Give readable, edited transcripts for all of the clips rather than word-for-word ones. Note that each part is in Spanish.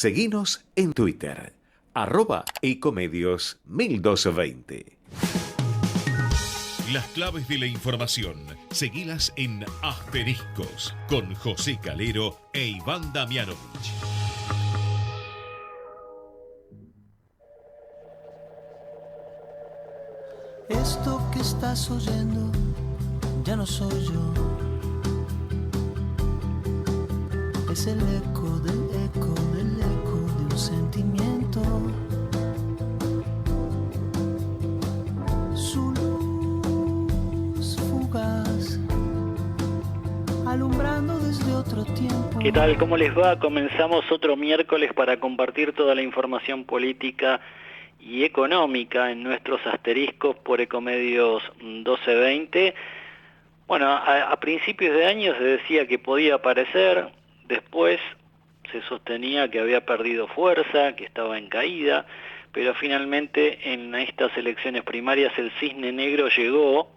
Seguinos en Twitter, @ecomedios1220. Las claves de la información, seguilas en Asteriscos, con José Calero e Iván Damianovich. Esto que estás oyendo ya no soy yo. Es el eco del eco del eco de un sentimiento. Su luz fugaz, alumbrando desde otro tiempo. ¿Qué tal? ¿Cómo les va? Comenzamos otro miércoles para compartir toda la información política y económica en nuestros asteriscos por Ecomedios 1220. Bueno, a principios de año se decía que podía aparecer, después se sostenía que había perdido fuerza, que estaba en caída, pero finalmente en estas elecciones primarias el cisne negro llegó,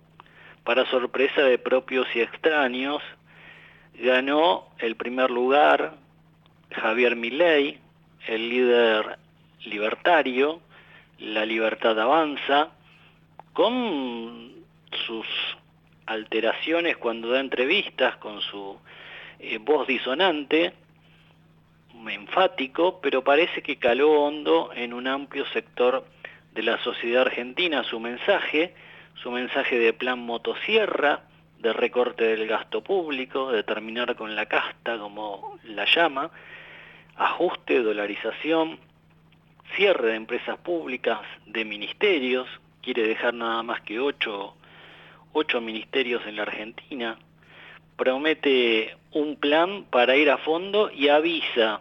para sorpresa de propios y extraños. Ganó el primer lugar Javier Milei, el líder libertario. La Libertad Avanza, con sus alteraciones cuando da entrevistas, con su voz disonante, enfático, pero parece que caló hondo en un amplio sector de la sociedad argentina su mensaje de plan motosierra, de recorte del gasto público, de terminar con la casta, como la llama, ajuste, dolarización, cierre de empresas públicas, de ministerios. Quiere dejar nada más que ocho ministerios en la Argentina. Promete un plan para ir a fondo y le avisa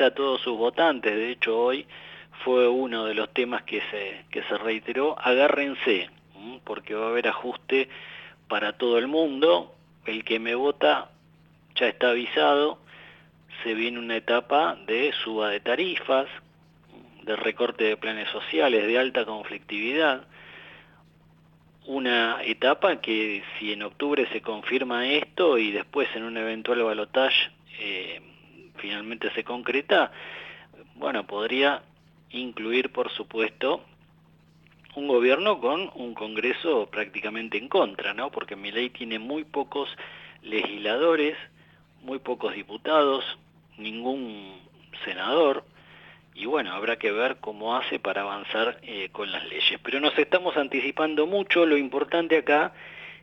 a todos sus votantes. De hecho, hoy fue uno de los temas que se reiteró: agárrense, porque va a haber ajuste para todo el mundo. El que me vota ya está avisado. Se viene una etapa de suba de tarifas, de recorte de planes sociales, de alta conflictividad. Una etapa que, si en octubre se confirma esto y después en un eventual balotaje finalmente se concreta, bueno, podría incluir, por supuesto, un gobierno con un Congreso prácticamente en contra, ¿no? Porque Milei tiene muy pocos legisladores, muy pocos diputados, ningún senador, y bueno, habrá que ver cómo hace para avanzar con las leyes. Pero nos estamos anticipando mucho. Lo importante acá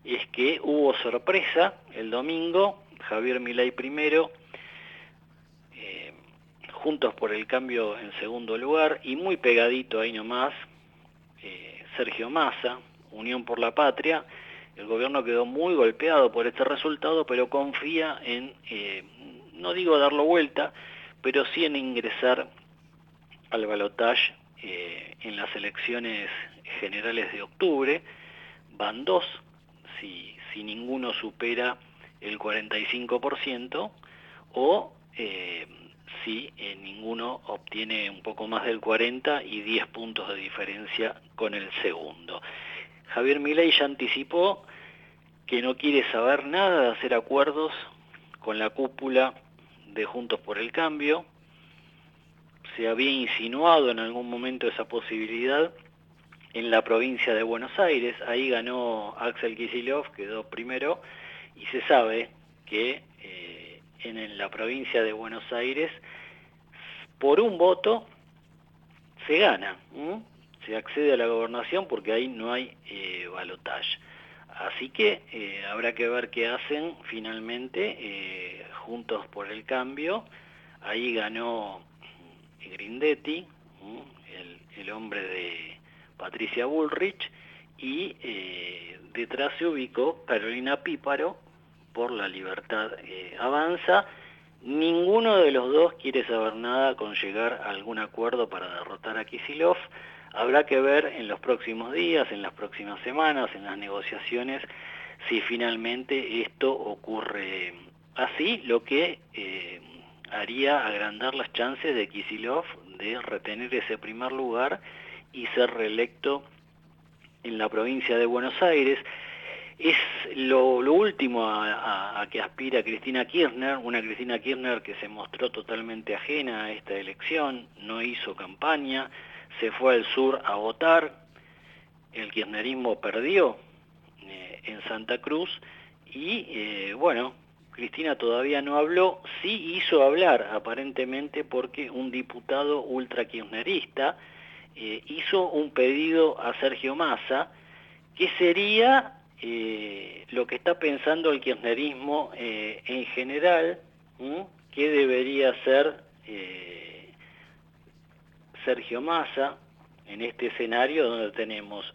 es que hubo sorpresa el domingo. Javier Milei primero, Juntos por el Cambio en segundo lugar, y muy pegadito ahí nomás, Sergio Massa, Unión por la Patria. El gobierno quedó muy golpeado por este resultado, pero confía en, no digo darlo vuelta, pero sí en ingresar al balotaje en las elecciones generales de octubre. Van dos, si ninguno supera el 45%, o si ninguno obtiene un poco más del 40% y 10 puntos de diferencia con el segundo. Javier Milei ya anticipó que no quiere saber nada de hacer acuerdos con la cúpula de Juntos por el Cambio. Se había insinuado en algún momento esa posibilidad en la provincia de Buenos Aires. Ahí ganó Axel Kicillof, quedó primero, y se sabe que en la provincia de Buenos Aires, por un voto se gana, se accede a la gobernación, porque ahí no hay balotaje. Así que habrá que ver qué hacen finalmente Juntos por el Cambio. Ahí ganó Grindetti, el hombre de Patricia Bullrich, y detrás se ubicó Carolina Píparo por La Libertad Avanza. Ninguno de los dos quiere saber nada con llegar a algún acuerdo para derrotar a Kicillof. Habrá que ver en los próximos días, en las próximas semanas, en las negociaciones, si finalmente esto ocurre así, lo que haría agrandar las chances de Kicillof de retener ese primer lugar y ser reelecto en la provincia de Buenos Aires. Es lo último a que aspira Cristina Kirchner, una Cristina Kirchner que se mostró totalmente ajena a esta elección, no hizo campaña, se fue al sur a votar, el kirchnerismo perdió en Santa Cruz y bueno, Cristina todavía no habló, sí hizo hablar aparentemente porque un diputado ultra-kirchnerista hizo un pedido a Sergio Massa, que sería lo que está pensando el kirchnerismo en general, que debería ser Sergio Massa en este escenario donde tenemos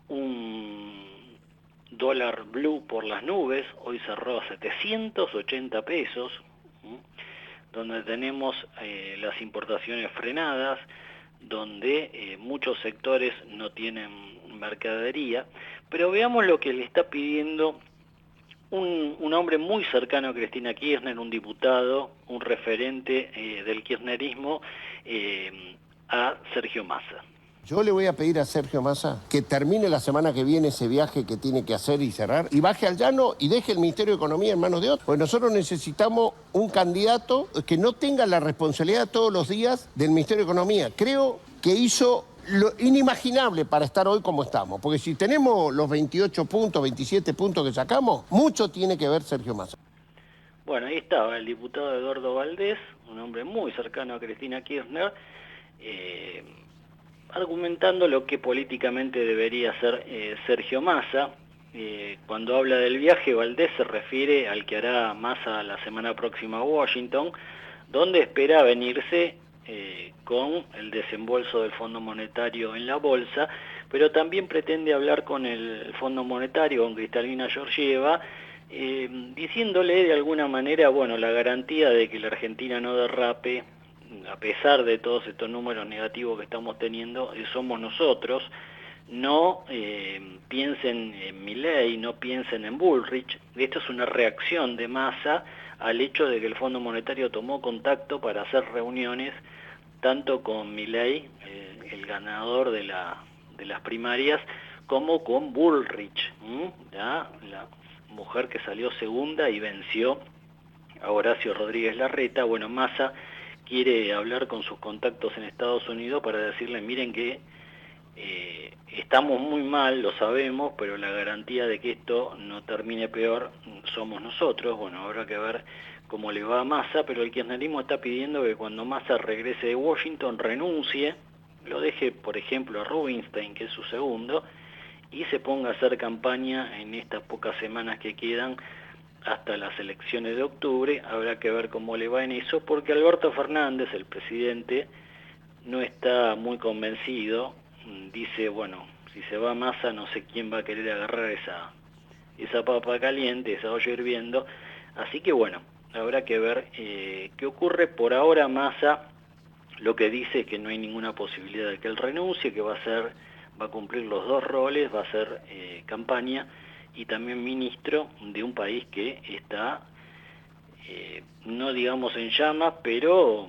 un dólar blue por las nubes, hoy cerró a 780 pesos, donde tenemos las importaciones frenadas, donde muchos sectores no tienen mercadería, pero veamos lo que le está pidiendo un hombre muy cercano a Cristina Kirchner, un diputado, un referente del kirchnerismo, a Sergio Massa. Yo le voy a pedir a Sergio Massa que termine la semana que viene ese viaje que tiene que hacer y cerrar, y baje al llano y deje el Ministerio de Economía en manos de otros. Pues nosotros necesitamos un candidato que no tenga la responsabilidad todos los días del Ministerio de Economía. Creo que hizo lo inimaginable para estar hoy como estamos, porque si tenemos los 28 puntos, 27 puntos que sacamos, mucho tiene que ver Sergio Massa. Bueno, ahí estaba el diputado Eduardo Valdés, un hombre muy cercano a Cristina Kirchner, argumentando lo que políticamente debería hacer Sergio Massa. Cuando habla del viaje, Valdés se refiere al que hará Massa la semana próxima a Washington, donde espera venirse con el desembolso del Fondo Monetario en la bolsa, pero también pretende hablar con el Fondo Monetario, con Cristalina Georgieva, diciéndole de alguna manera, bueno, la garantía de que la Argentina no derrape, a pesar de todos estos números negativos que estamos teniendo, somos nosotros. No piensen en Milei, no piensen en Bullrich. Esto es una reacción de Massa al hecho de que el Fondo Monetario tomó contacto para hacer reuniones tanto con Milei, el ganador de las primarias, como con Bullrich, la mujer que salió segunda y venció a Horacio Rodríguez Larreta. Bueno, Massa quiere hablar con sus contactos en Estados Unidos para decirle, miren que estamos muy mal, lo sabemos, pero la garantía de que esto no termine peor somos nosotros. Bueno, habrá que ver cómo le va a Massa, pero el kirchnerismo está pidiendo que cuando Massa regrese de Washington renuncie, lo deje, por ejemplo, a Rubinstein, que es su segundo, y se ponga a hacer campaña en estas pocas semanas que quedan hasta las elecciones de octubre. Habrá que ver cómo le va en eso, porque Alberto Fernández, el presidente, no está muy convencido. Dice, bueno, si se va Massa no sé quién va a querer agarrar esa papa caliente, esa olla hirviendo. Así que bueno, habrá que ver qué ocurre. Por ahora Massa lo que dice es que no hay ninguna posibilidad de que él renuncie, que va a cumplir los dos roles, va a hacer campaña y también ministro de un país que está, no digamos en llamas, pero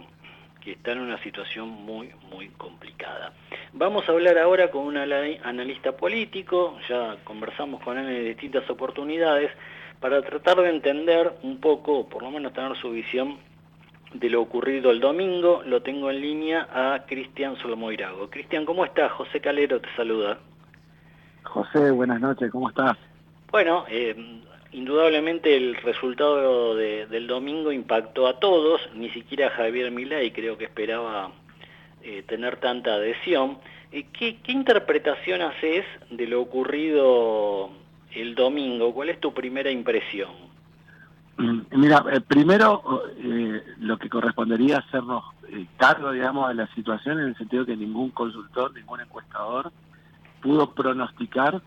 que está en una situación muy, muy complicada. Vamos a hablar ahora con un analista político, ya conversamos con él en distintas oportunidades, para tratar de entender un poco, por lo menos tener su visión de lo ocurrido el domingo. Lo tengo en línea a Cristian Solomoirago. Cristian, ¿cómo estás? José Calero te saluda. José, buenas noches, ¿cómo estás? Bueno, indudablemente el resultado del domingo impactó a todos, ni siquiera Javier Milei creo que esperaba tener tanta adhesión. ¿Qué interpretación haces de lo ocurrido el domingo? ¿Cuál es tu primera impresión? Mira, primero lo que correspondería hacernos cargo, digamos, de la situación, en el sentido que ningún consultor, ningún encuestador pudo pronosticar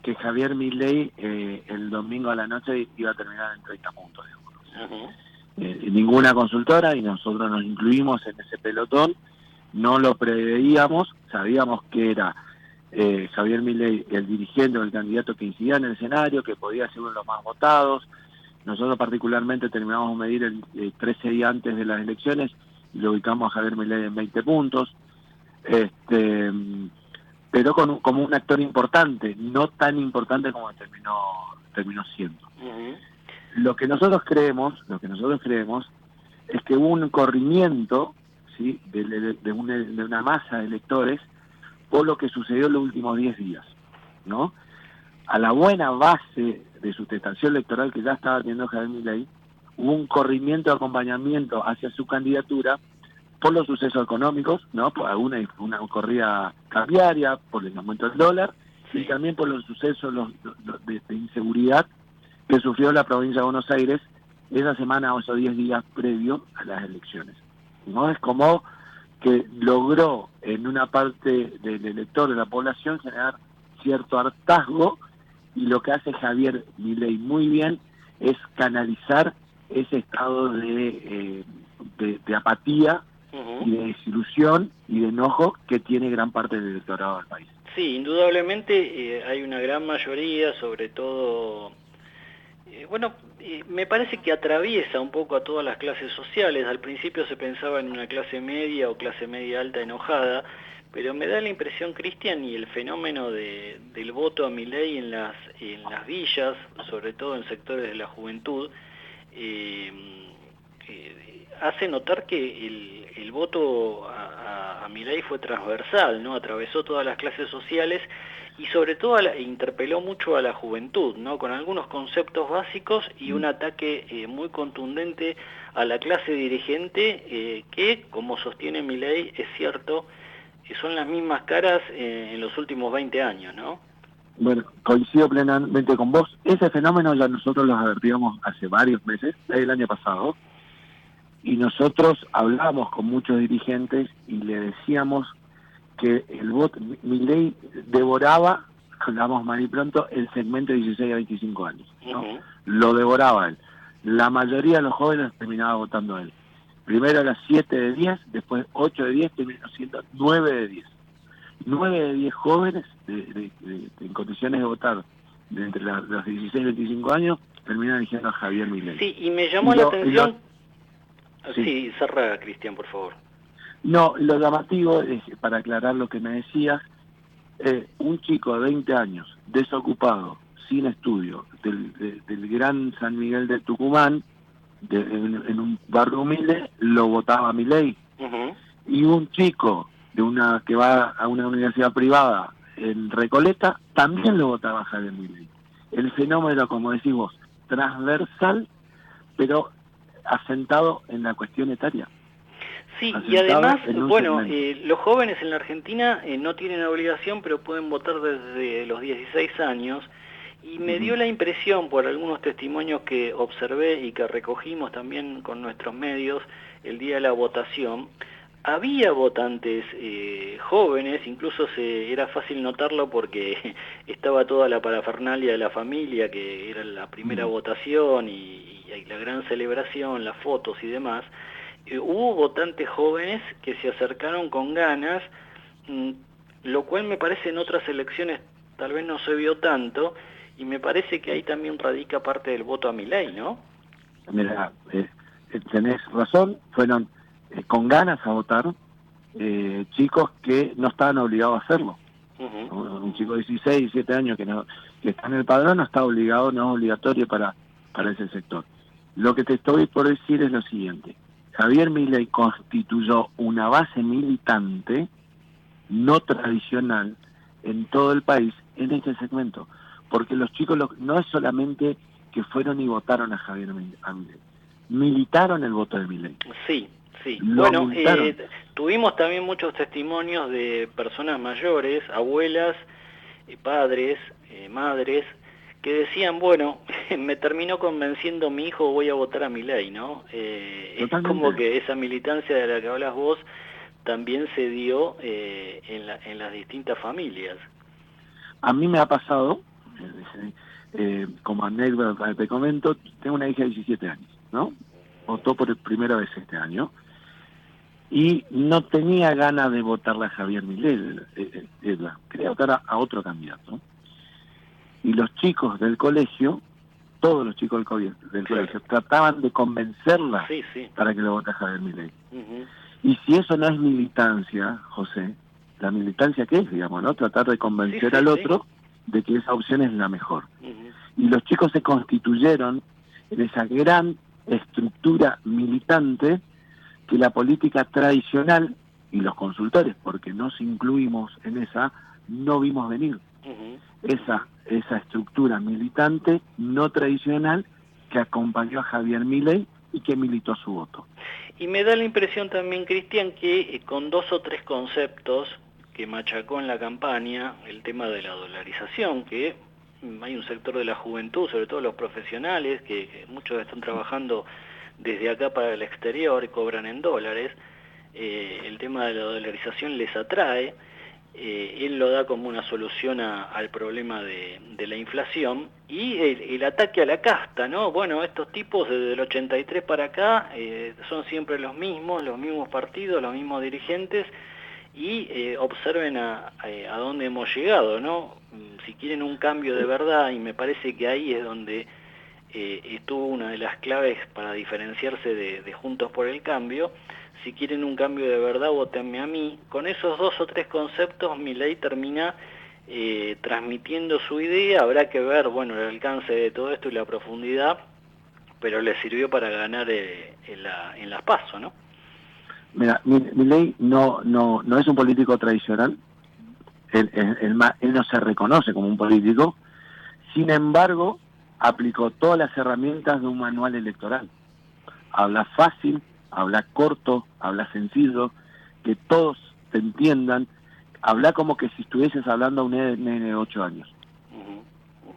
que Javier Milei el domingo a la noche iba a terminar en 30 puntos, digamos. Ninguna consultora, y nosotros nos incluimos en ese pelotón, no lo preveíamos, sabíamos que era Javier Milei el dirigente o el candidato que incidía en el escenario, que podía ser uno de los más votados. Nosotros particularmente terminamos de medir el 13 días antes de las elecciones y lo ubicamos a Javier Milei en 20 puntos. pero como un actor importante, no tan importante como terminó siendo. Ujú. Lo que nosotros creemos es que hubo un corrimiento, ¿sí?, de una masa de electores por lo que sucedió en los últimos 10 días, ¿no? A la buena base de sustentación electoral que ya estaba teniendo Javier Milei, hubo un corrimiento de acompañamiento hacia su candidatura por los sucesos económicos, ¿no? Por una corrida cambiaria, por el aumento del dólar, Sí. y también por los sucesos de inseguridad que sufrió la provincia de Buenos Aires esa semana o esos 10 días previo a las elecciones. ¿No? Es como que logró en una parte del elector, de la población, generar cierto hartazgo, y lo que hace Javier Milei muy bien es canalizar ese estado de apatía Ujú. y de desilusión y de enojo que tiene gran parte del electorado del país. Sí, indudablemente hay una gran mayoría, sobre todo, me parece que atraviesa un poco a todas las clases sociales. Al principio se pensaba en una clase media o clase media alta enojada, pero me da la impresión, Cristian, y el fenómeno del voto a Milei en las villas, sobre todo en sectores de la juventud, hace notar que el voto a Milei fue transversal, ¿no? Atravesó todas las clases sociales y sobre todo interpeló mucho a la juventud, ¿no? Con algunos conceptos básicos y un ataque muy contundente a la clase dirigente, que, como sostiene Milei, es cierto, son las mismas caras en los últimos 20 años, ¿no? Bueno, coincido plenamente con vos. Ese fenómeno ya nosotros lo advertíamos hace varios meses, el año pasado, y nosotros hablábamos con muchos dirigentes y le decíamos que el voto, Milei devoraba, hablamos mal y pronto, el segmento de 16 a 25 años, ¿no? Uh-huh. Lo devoraba él. La mayoría de los jóvenes terminaba votando a él. Primero a las 7 de 10, después 8 de 10, terminó siendo 9 de 10. 9 de 10 jóvenes en condiciones de votar de entre los 16 y 25 años terminan eligiendo a Javier Milei. Sí, y me llamó la atención... Sí, cerra, Cristian, por favor. No, lo llamativo es, para aclarar lo que me decías, un chico de 20 años, desocupado, sin estudio, del gran San Miguel de Tucumán, en un barrio humilde, lo votaba a Milei. Uh-huh. Y un chico que va a una universidad privada en Recoleta, también lo votaba a Javier Milei. El fenómeno, como decís vos, transversal, pero asentado en la cuestión etaria. Sí, asentado y además, bueno, los jóvenes en la Argentina no tienen obligación, pero pueden votar desde los 16 años, y me dio la impresión, por algunos testimonios que observé y que recogimos también con nuestros medios el día de la votación, había votantes jóvenes, incluso era fácil notarlo porque estaba toda la parafernalia de la familia, que era la primera votación y la gran celebración, las fotos y demás. Hubo votantes jóvenes que se acercaron con ganas, lo cual me parece en otras elecciones tal vez no se vio tanto, y me parece que ahí también radica parte del voto a Milei, ¿no? Mira, tenés razón, fueron con ganas a votar chicos que no estaban obligados a hacerlo. Uh-huh. Un chico de 16, 17 años que está en el padrón no está obligado, no es obligatorio para ese sector. Lo que te estoy por decir es lo siguiente: Javier Milei constituyó una base militante no tradicional en todo el país en este segmento, porque los chicos no es solamente que fueron y votaron a Javier Milei, militaron el voto de Milei. Sí, sí. Bueno, tuvimos también muchos testimonios de personas mayores, abuelas, padres, madres, que decían, bueno, me terminó convenciendo mi hijo, voy a votar a Milei, ¿no? Es como que esa militancia de la que hablas vos también se dio en las distintas familias. A mí me ha pasado, como anécdota te comento, tengo una hija de 17 años, ¿no? Votó por primera vez este año y no tenía ganas de votarle a Javier Milei, quería votar a otro candidato. Y los chicos del colegio, todos los chicos del colegio, trataban de convencerla para que lo vote a Javier Milei. Uh-huh. Y si eso no es militancia, José, la militancia que es, digamos, ¿no? Tratar de convencer Sí, al sí. otro de que esa opción es la mejor. Ujú. Y los chicos se constituyeron en esa gran estructura militante que la política tradicional y los consultores, porque nos incluimos en esa, no vimos venir. Ujú. Esa estructura militante no tradicional que acompañó a Javier Milei y que militó su voto. Y me da la impresión también, Cristian, que con 2 o 3 conceptos que machacó en la campaña, el tema de la dolarización, que hay un sector de la juventud, sobre todo los profesionales, que muchos están trabajando desde acá para el exterior y cobran en dólares, el tema de la dolarización les atrae, él lo da como una solución al problema de la inflación, y el ataque a la casta, ¿no? Bueno, estos tipos desde el 83 para acá son siempre los mismos partidos, los mismos dirigentes, y observen a dónde hemos llegado, ¿no? Si quieren un cambio de verdad, y me parece que ahí es donde estuvo una de las claves para diferenciarse de Juntos por el Cambio. Si quieren un cambio de verdad, votenme a mí. Con esos 2 o 3 conceptos, Milei termina transmitiendo su idea. Habrá que ver, bueno, el alcance de todo esto y la profundidad, pero le sirvió para ganar en las PASO, ¿no? Mira, Milei no es un político tradicional, él no se reconoce como un político, sin embargo, aplicó todas las herramientas de un manual electoral. Habla fácil, habla corto, habla sencillo, que todos te entiendan, habla como que si estuvieses hablando a un nene de 8 años,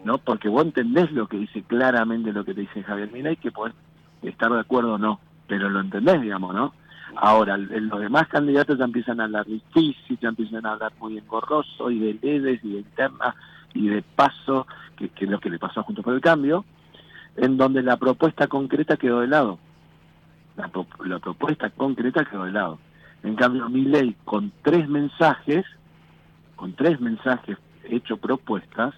¿no? Porque vos entendés lo que dice claramente, lo que te dice Javier Milei, que podés estar de acuerdo o no, pero lo entendés, digamos, ¿no? Ahora, los demás candidatos ya empiezan a hablar difícil, ya empiezan a hablar muy engorroso, y de leves, y de interna, y de paso, que es lo que le pasó a Juntos por el Cambio, en donde la propuesta concreta quedó de lado. La propuesta concreta quedó de lado. En cambio, Milei, con tres mensajes hecho propuestas,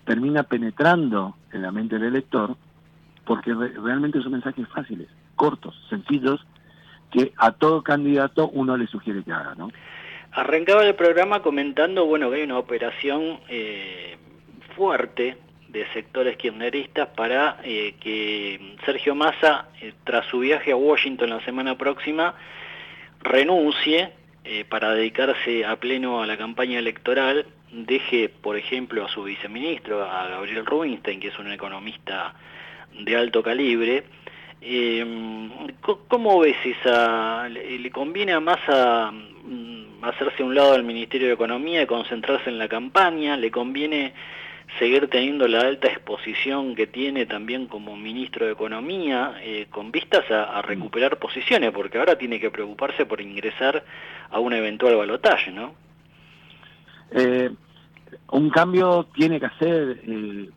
termina penetrando en la mente del elector, porque realmente son mensajes fáciles, cortos, sencillos, que a todo candidato uno le sugiere que haga, ¿no? Arrancaba el programa comentando, bueno, que hay una operación fuerte de sectores kirchneristas para que Sergio Massa, tras su viaje a Washington la semana próxima, renuncie para dedicarse a pleno a la campaña electoral, deje, por ejemplo, a su viceministro, a Gabriel Rubinstein, que es un economista de alto calibre. ¿Cómo ves esa? ¿Le conviene a Massa hacerse a un lado del Ministerio de Economía y concentrarse en la campaña? ¿Le conviene seguir teniendo la alta exposición que tiene también como ministro de Economía, con vistas a recuperar posiciones? Porque ahora tiene que preocuparse por ingresar a un eventual balotaje, ¿no? Un cambio tiene que hacer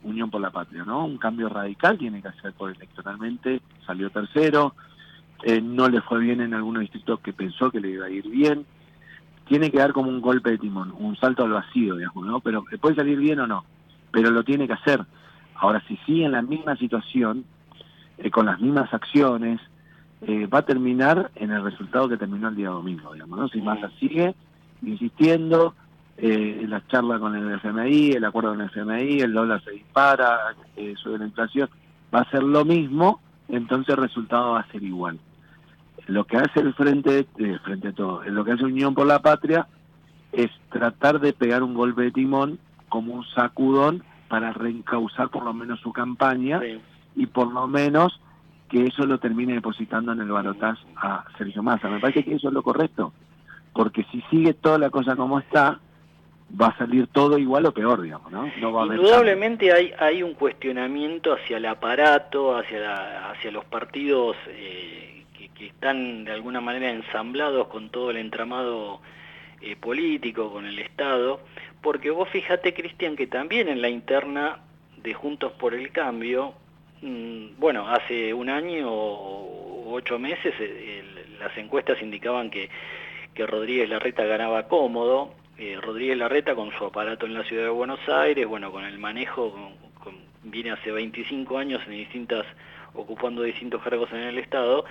Unión por la Patria, ¿no? Un cambio radical tiene que hacer, por electoralmente salió tercero, no le fue bien en algunos distritos que pensó que le iba a ir bien. Tiene que dar como un golpe de timón, un salto al vacío, digamos, ¿no? Pero puede salir bien o no, pero lo tiene que hacer. Ahora, si sigue en la misma situación, con las mismas acciones, va a terminar en el resultado que terminó el día domingo, digamos, ¿no? Si Massa sigue insistiendo, la charla con el FMI, el acuerdo con el FMI, el dólar se dispara, sube la inflación, va a ser lo mismo, entonces el resultado va a ser igual. Lo que hace el frente a todo, lo que hace Unión por la Patria es tratar de pegar un golpe de timón como un sacudón para reencauzar por lo menos su campaña, sí, y por lo menos que eso lo termine depositando en el balotaje a Sergio Massa. Me parece que eso es lo correcto, porque si sigue toda la cosa como está, va a salir todo igual o peor, digamos, ¿no? No va a haber indudablemente hay un cuestionamiento hacia el aparato, hacia los partidos que están de alguna manera ensamblados con todo el entramado político, con el Estado, porque vos fíjate, Cristian, que también en la interna de Juntos por el Cambio, bueno, hace un año o 8 meses las encuestas indicaban que Rodríguez Larreta ganaba cómodo. Rodríguez Larreta, con su aparato en la ciudad de Buenos Aires, bueno, con el manejo, viene hace 25 años ocupando distintos cargos en el Estado,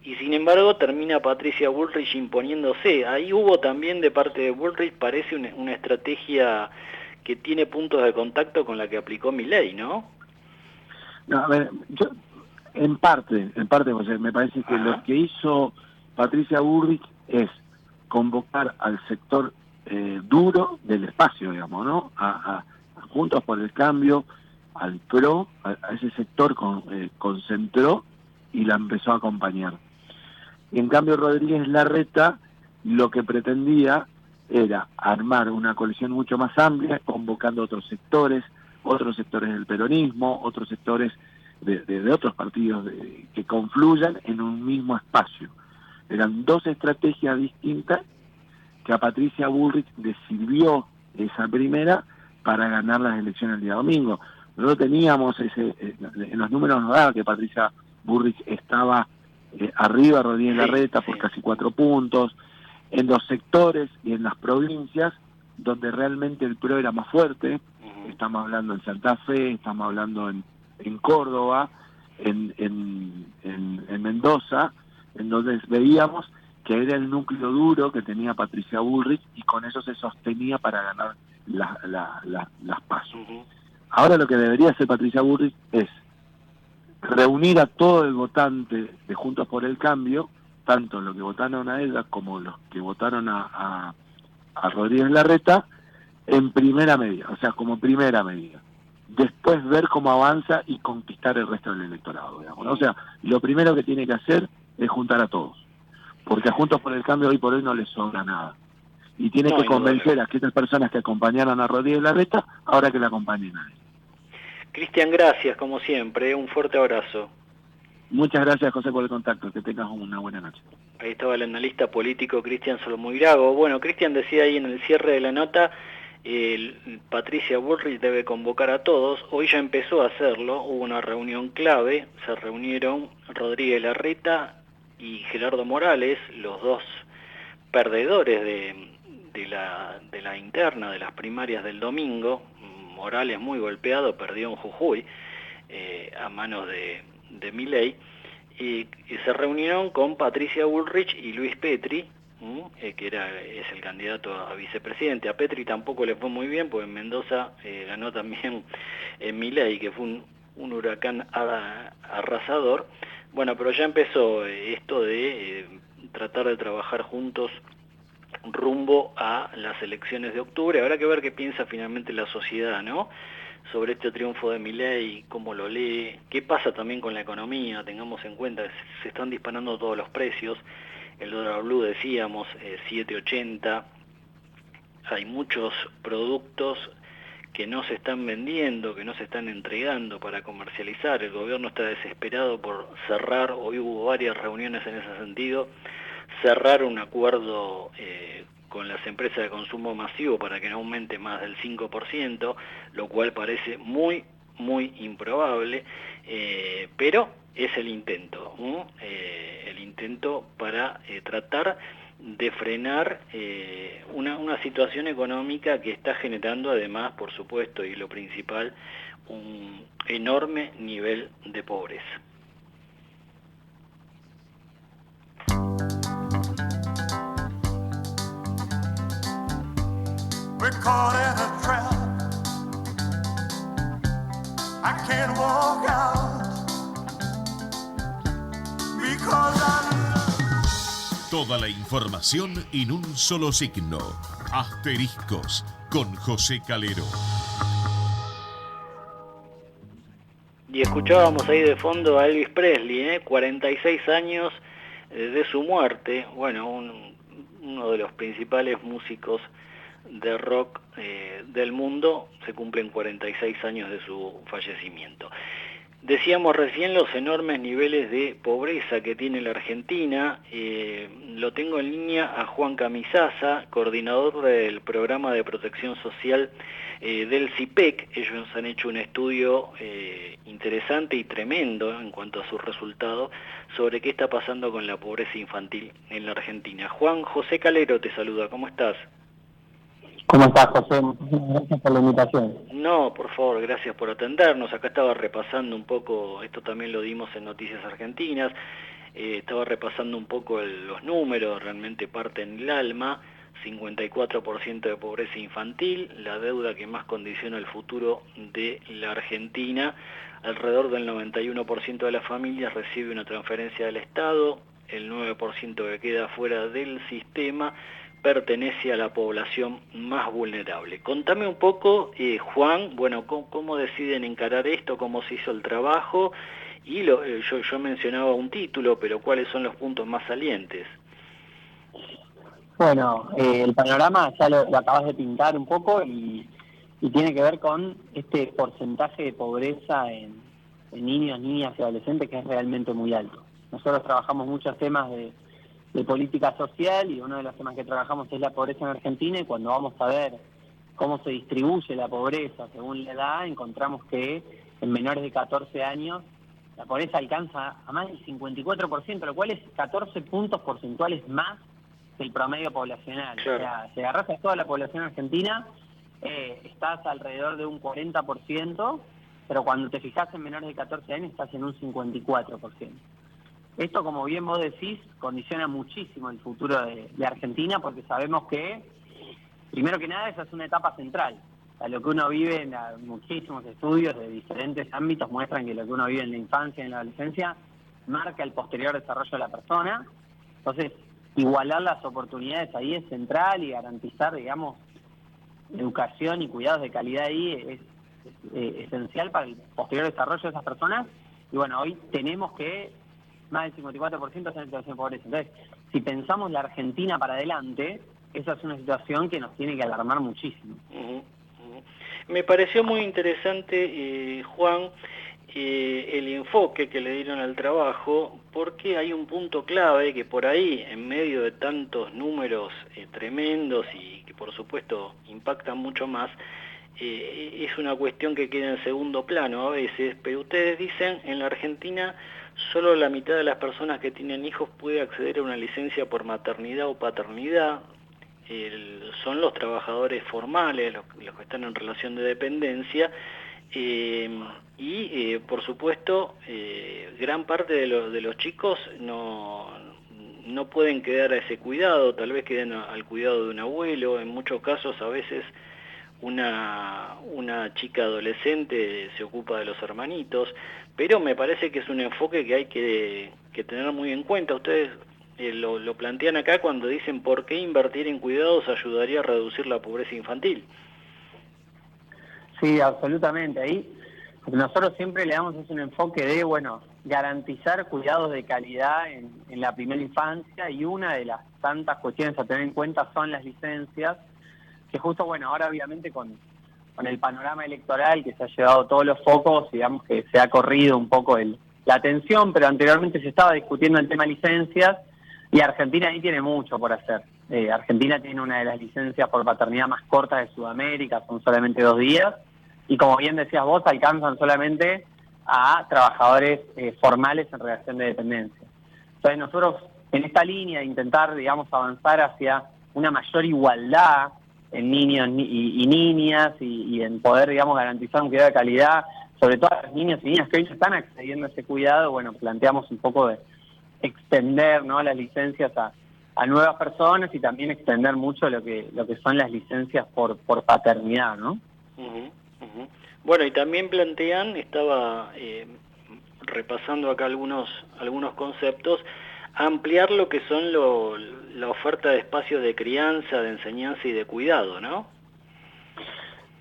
y sin embargo termina Patricia Bullrich imponiéndose. Ahí hubo también de parte de Bullrich, parece una estrategia que tiene puntos de contacto con la que aplicó Milei, ¿no? No, a ver, yo, en parte, José, me parece que lo que hizo Patricia Bullrich es convocar al sector duro del espacio, digamos, ¿no? A Juntos por el Cambio, al PRO, a ese sector concentró y la empezó a acompañar. Y en cambio Rodríguez Larreta lo que pretendía era armar una coalición mucho más amplia, convocando otros sectores del peronismo, otros sectores de otros partidos que confluyan en un mismo espacio. Eran dos estrategias distintas que a Patricia Bullrich le sirvió esa primera para ganar las elecciones el día domingo. Nosotros teníamos en los números nos daba que Patricia Bullrich estaba arriba Rodríguez Larreta por casi 4 puntos, en los sectores y en las provincias donde realmente el PRO era más fuerte. Estamos hablando en Santa Fe, estamos hablando en Córdoba, en Mendoza, en donde veíamos que era el núcleo duro que tenía Patricia Bullrich y con eso se sostenía para ganar las PASO. Ahora lo que debería hacer Patricia Bullrich es reunir a todo el votante de Juntos por el Cambio, tanto los que votaron a ella como los que votaron a Rodríguez Larreta, en primera medida, o sea, como primera medida. Después ver cómo avanza y conquistar el resto del electorado, digamos, ¿no? O sea, lo primero que tiene que hacer es juntar a todos, porque a Juntos por el Cambio hoy por hoy no les sobra nada. Y tiene que convencer a aquellas personas que acompañaron a Rodríguez Larreta, ahora que la acompañen a él. Cristian, gracias, como siempre, un fuerte abrazo. Muchas gracias, José, por el contacto, que tengas una buena noche. Ahí estaba el analista político Cristian Solmuirago. Bueno, Cristian decía ahí en el cierre de la nota, Patricia Bullrich debe convocar a todos. Hoy ya empezó a hacerlo, hubo una reunión clave, se reunieron Rodríguez Larreta y Gerardo Morales, los dos perdedores de la interna, de las primarias del domingo. Morales muy golpeado, perdió en Jujuy a manos de Milei, y se reunieron con Patricia Bullrich y Luis Petri, que es el candidato a vicepresidente. A Petri tampoco le fue muy bien, porque en Mendoza ganó también Milei, que fue un huracán arrasador. Bueno, pero ya empezó esto de tratar de trabajar juntos rumbo a las elecciones de octubre. Habrá que ver qué piensa finalmente la sociedad, ¿no?, sobre este triunfo de Milei, cómo lo lee, qué pasa también con la economía. Tengamos en cuenta que se están disparando todos los precios, el dólar blue decíamos 7.80, hay muchos productos que no se están vendiendo, que no se están entregando para comercializar. El gobierno está desesperado por cerrar, hoy hubo varias reuniones en ese sentido, cerrar un acuerdo con las empresas de consumo masivo para que no aumente más del 5%, lo cual parece muy, muy improbable, pero es el intento, el intento para tratar de frenar una situación económica que está generando además, por supuesto, y lo principal, un enorme nivel de pobreza. We're caught in a trap. I can't walk out because I'm... Toda la información en un solo signo. Asteriscos con José Calero. Y escuchábamos ahí de fondo a Elvis Presley, 46 años de su muerte. Bueno, uno de los principales músicos de rock del mundo, se cumplen 46 años de su fallecimiento. Decíamos recién los enormes niveles de pobreza que tiene la Argentina. Lo tengo en línea a Juan Camisaza, coordinador del programa de protección social del CIPEC. Ellos han hecho un estudio interesante y tremendo en cuanto a sus resultados sobre qué está pasando con la pobreza infantil en la Argentina. Juan, José Calero te saluda, ¿cómo estás? ¿Cómo estás, José? Gracias por la invitación. No, por favor, gracias por atendernos. Acá estaba repasando un poco, esto también lo dimos en Noticias Argentinas, Estaba repasando un poco los números, realmente parten el alma. 54% de pobreza infantil, la deuda que más condiciona el futuro de la Argentina. Alrededor del 91% de las familias recibe una transferencia del Estado, el 9% que queda fuera del sistema pertenece a la población más vulnerable. Contame un poco, Juan, bueno, ¿cómo deciden encarar esto? ¿Cómo se hizo el trabajo? Y yo mencionaba un título, pero ¿cuáles son los puntos más salientes? Bueno, el panorama ya lo acabas de pintar un poco y tiene que ver con este porcentaje de pobreza en niños, niñas y adolescentes que es realmente muy alto. Nosotros trabajamos muchos temas de política social y uno de los temas que trabajamos es la pobreza en Argentina, y cuando vamos a ver cómo se distribuye la pobreza según la edad, encontramos que en menores de 14 años la pobreza alcanza a más del 54%, lo cual es 14 puntos porcentuales más que el promedio poblacional. Claro. O sea, si agarras a toda la población argentina, estás alrededor de un 40%, pero cuando te fijas en menores de 14 años estás en un 54%. Esto, como bien vos decís, condiciona muchísimo el futuro de Argentina, porque sabemos que, primero que nada, esa es una etapa central. O sea, lo que uno vive en muchísimos estudios de diferentes ámbitos muestran que lo que uno vive en la infancia y en la adolescencia marca el posterior desarrollo de la persona. Entonces, igualar las oportunidades ahí es central, y garantizar, digamos, educación y cuidados de calidad ahí es esencial para el posterior desarrollo de esas personas. Y bueno, hoy tenemos que más del 54% está en situación de pobreza. Entonces, si pensamos la Argentina para adelante, esa es una situación que nos tiene que alarmar muchísimo. Me pareció muy interesante, Juan, el enfoque que le dieron al trabajo, porque hay un punto clave que por ahí, en medio de tantos números tremendos y que por supuesto impactan mucho más, es una cuestión que queda en segundo plano a veces, pero ustedes dicen, en la Argentina solo la mitad de las personas que tienen hijos puede acceder a una licencia por maternidad o paternidad. Son los trabajadores formales, los que están en relación de dependencia, y por supuesto gran parte de los chicos no pueden quedar a ese cuidado, tal vez queden al cuidado de un abuelo. En muchos casos a veces una chica adolescente se ocupa de los hermanitos, pero me parece que es un enfoque que hay que tener muy en cuenta. Ustedes lo plantean acá cuando dicen por qué invertir en cuidados ayudaría a reducir la pobreza infantil. Sí, absolutamente. Ahí nosotros siempre le damos un enfoque de, bueno, garantizar cuidados de calidad en la primera infancia, y una de las tantas cuestiones a tener en cuenta son las licencias, que justo, bueno, ahora obviamente con el panorama electoral que se ha llevado todos los focos, digamos que se ha corrido un poco la atención, pero anteriormente se estaba discutiendo el tema licencias, y Argentina ahí tiene mucho por hacer. Argentina tiene una de las licencias por paternidad más cortas de Sudamérica, son solamente 2 días, y como bien decías vos, alcanzan solamente a trabajadores formales en relación de dependencia. Entonces nosotros, en esta línea de intentar, digamos, avanzar hacia una mayor igualdad en niños y niñas, y en poder, digamos, garantizar un cuidado de calidad, sobre todo a los niños y niñas que hoy no están accediendo a ese cuidado, bueno, planteamos un poco de extender, ¿no?, las licencias a nuevas personas, y también extender mucho lo que son las licencias por paternidad, ¿no? Bueno, y también plantean, estaba repasando acá algunos conceptos, ampliar lo que son la oferta de espacios de crianza, de enseñanza y de cuidado, ¿no?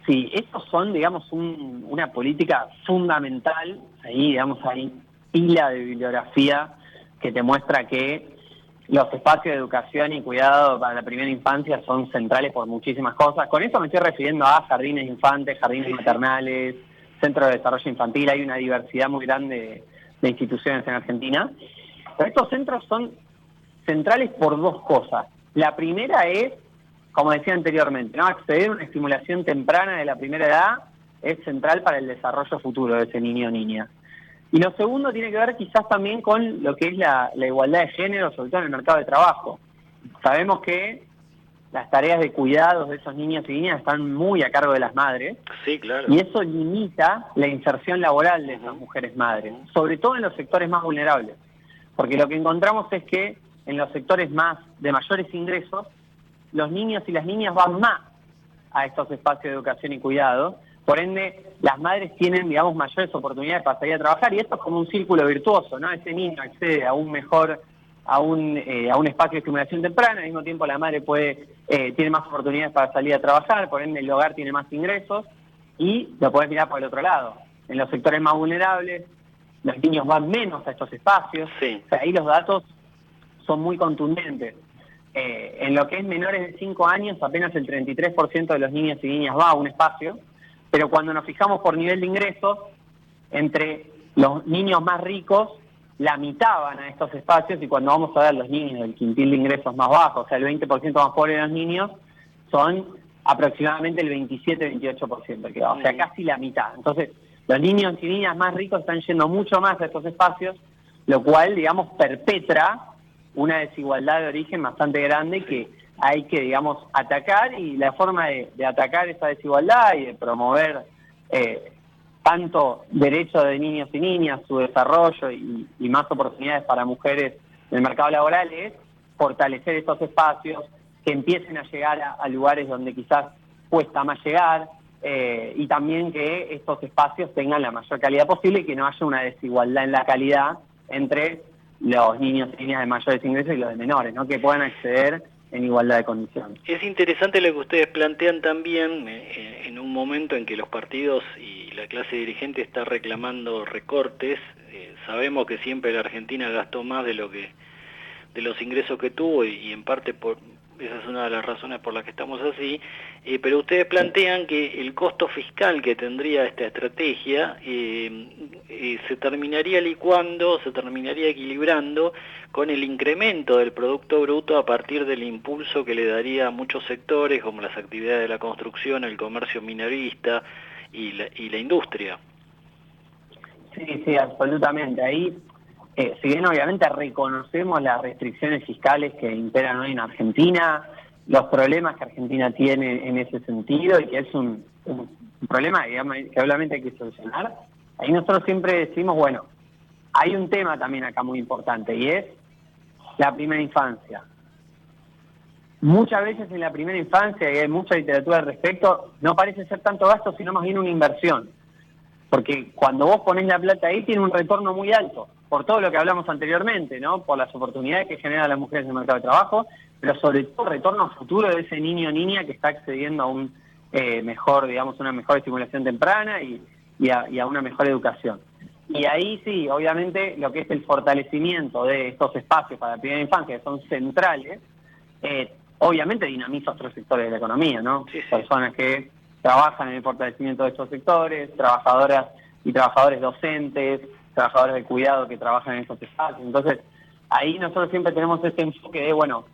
Sí, estos son, digamos, una política fundamental. Ahí, digamos, hay pila de bibliografía que te muestra que los espacios de educación y cuidado para la primera infancia son centrales por muchísimas cosas. Con eso me estoy refiriendo a jardines infantes, jardines maternales, centros de desarrollo infantil. Hay una diversidad muy grande de instituciones en Argentina. Pero estos centros son centrales por 2 cosas. La primera es, como decía anteriormente, ¿no?, acceder a una estimulación temprana de la primera edad es central para el desarrollo futuro de ese niño o niña. Y lo segundo tiene que ver quizás también con lo que es la igualdad de género, sobre todo en el mercado de trabajo. Sabemos que las tareas de cuidados de esos niños y niñas están muy a cargo de las madres. Sí, claro. Y eso limita la inserción laboral de esas mujeres madres, sobre todo en los sectores más vulnerables. Porque lo que encontramos es que en los sectores de mayores ingresos, los niños y las niñas van más a estos espacios de educación y cuidado. Por ende, las madres tienen, digamos, mayores oportunidades para salir a trabajar, y esto es como un círculo virtuoso, ¿no? Ese niño accede a un espacio de estimulación temprana, al mismo tiempo la madre tiene más oportunidades para salir a trabajar, por ende el hogar tiene más ingresos, y lo podés mirar por el otro lado. En los sectores más vulnerables, los niños van menos a estos espacios, Sí. O sea, ahí los datos son muy contundentes. En lo que es menores de 5 años, apenas el 33% de los niños y niñas va a un espacio, pero cuando nos fijamos por nivel de ingresos, entre los niños más ricos, la mitad van a estos espacios, y cuando vamos a ver los niños del quintil de ingresos más bajo, o sea, el 20% más pobre de los niños, son aproximadamente el 27-28% que va, o sea, casi la mitad. Entonces, los niños y niñas más ricos están yendo mucho más a estos espacios, lo cual, digamos, perpetra una desigualdad de origen bastante grande que hay que, digamos, atacar, y la forma de atacar esa desigualdad y de promover tanto derechos de niños y niñas, su desarrollo y más oportunidades para mujeres en el mercado laboral es fortalecer estos espacios, que empiecen a llegar a lugares donde quizás cuesta más llegar, y también que estos espacios tengan la mayor calidad posible y que no haya una desigualdad en la calidad entre los niños y niñas de mayores ingresos y los de menores, ¿no? Que puedan acceder en igualdad de condiciones. Es interesante lo que ustedes plantean también en un momento en que los partidos y la clase dirigente está reclamando recortes. Sabemos que siempre la Argentina gastó más de los ingresos que tuvo, y en parte esa es una de las razones por las que estamos así, pero ustedes plantean que el costo fiscal que tendría esta estrategia se terminaría licuando, se terminaría equilibrando con el incremento del Producto Bruto a partir del impulso que le daría a muchos sectores, como las actividades de la construcción, el comercio minorista y la industria. Sí, absolutamente. Ahí, si bien obviamente reconocemos las restricciones fiscales que imperan hoy en Argentina, los problemas que Argentina tiene en ese sentido, y que es un problema, digamos, que obviamente hay que solucionar, ahí nosotros siempre decimos, bueno, hay un tema también acá muy importante, y es la primera infancia. Muchas veces en la primera infancia, y hay mucha literatura al respecto, no parece ser tanto gasto, sino más bien una inversión. Porque cuando vos ponés la plata ahí, tiene un retorno muy alto, por todo lo que hablamos anteriormente, ¿no? Por las oportunidades que generan las mujeres en el mercado de trabajo, pero sobre todo el retorno futuro de ese niño o niña que está accediendo a un mejor, digamos, una mejor estimulación temprana y a una mejor educación. Y ahí sí, obviamente, lo que es el fortalecimiento de estos espacios para la primera infancia, que son centrales, obviamente dinamiza otros sectores de la economía, ¿no? Sí, sí. Personas que trabajan en el fortalecimiento de estos sectores, trabajadoras y trabajadores docentes, trabajadores de cuidado que trabajan en estos espacios. Entonces, ahí nosotros siempre tenemos este enfoque de, bueno,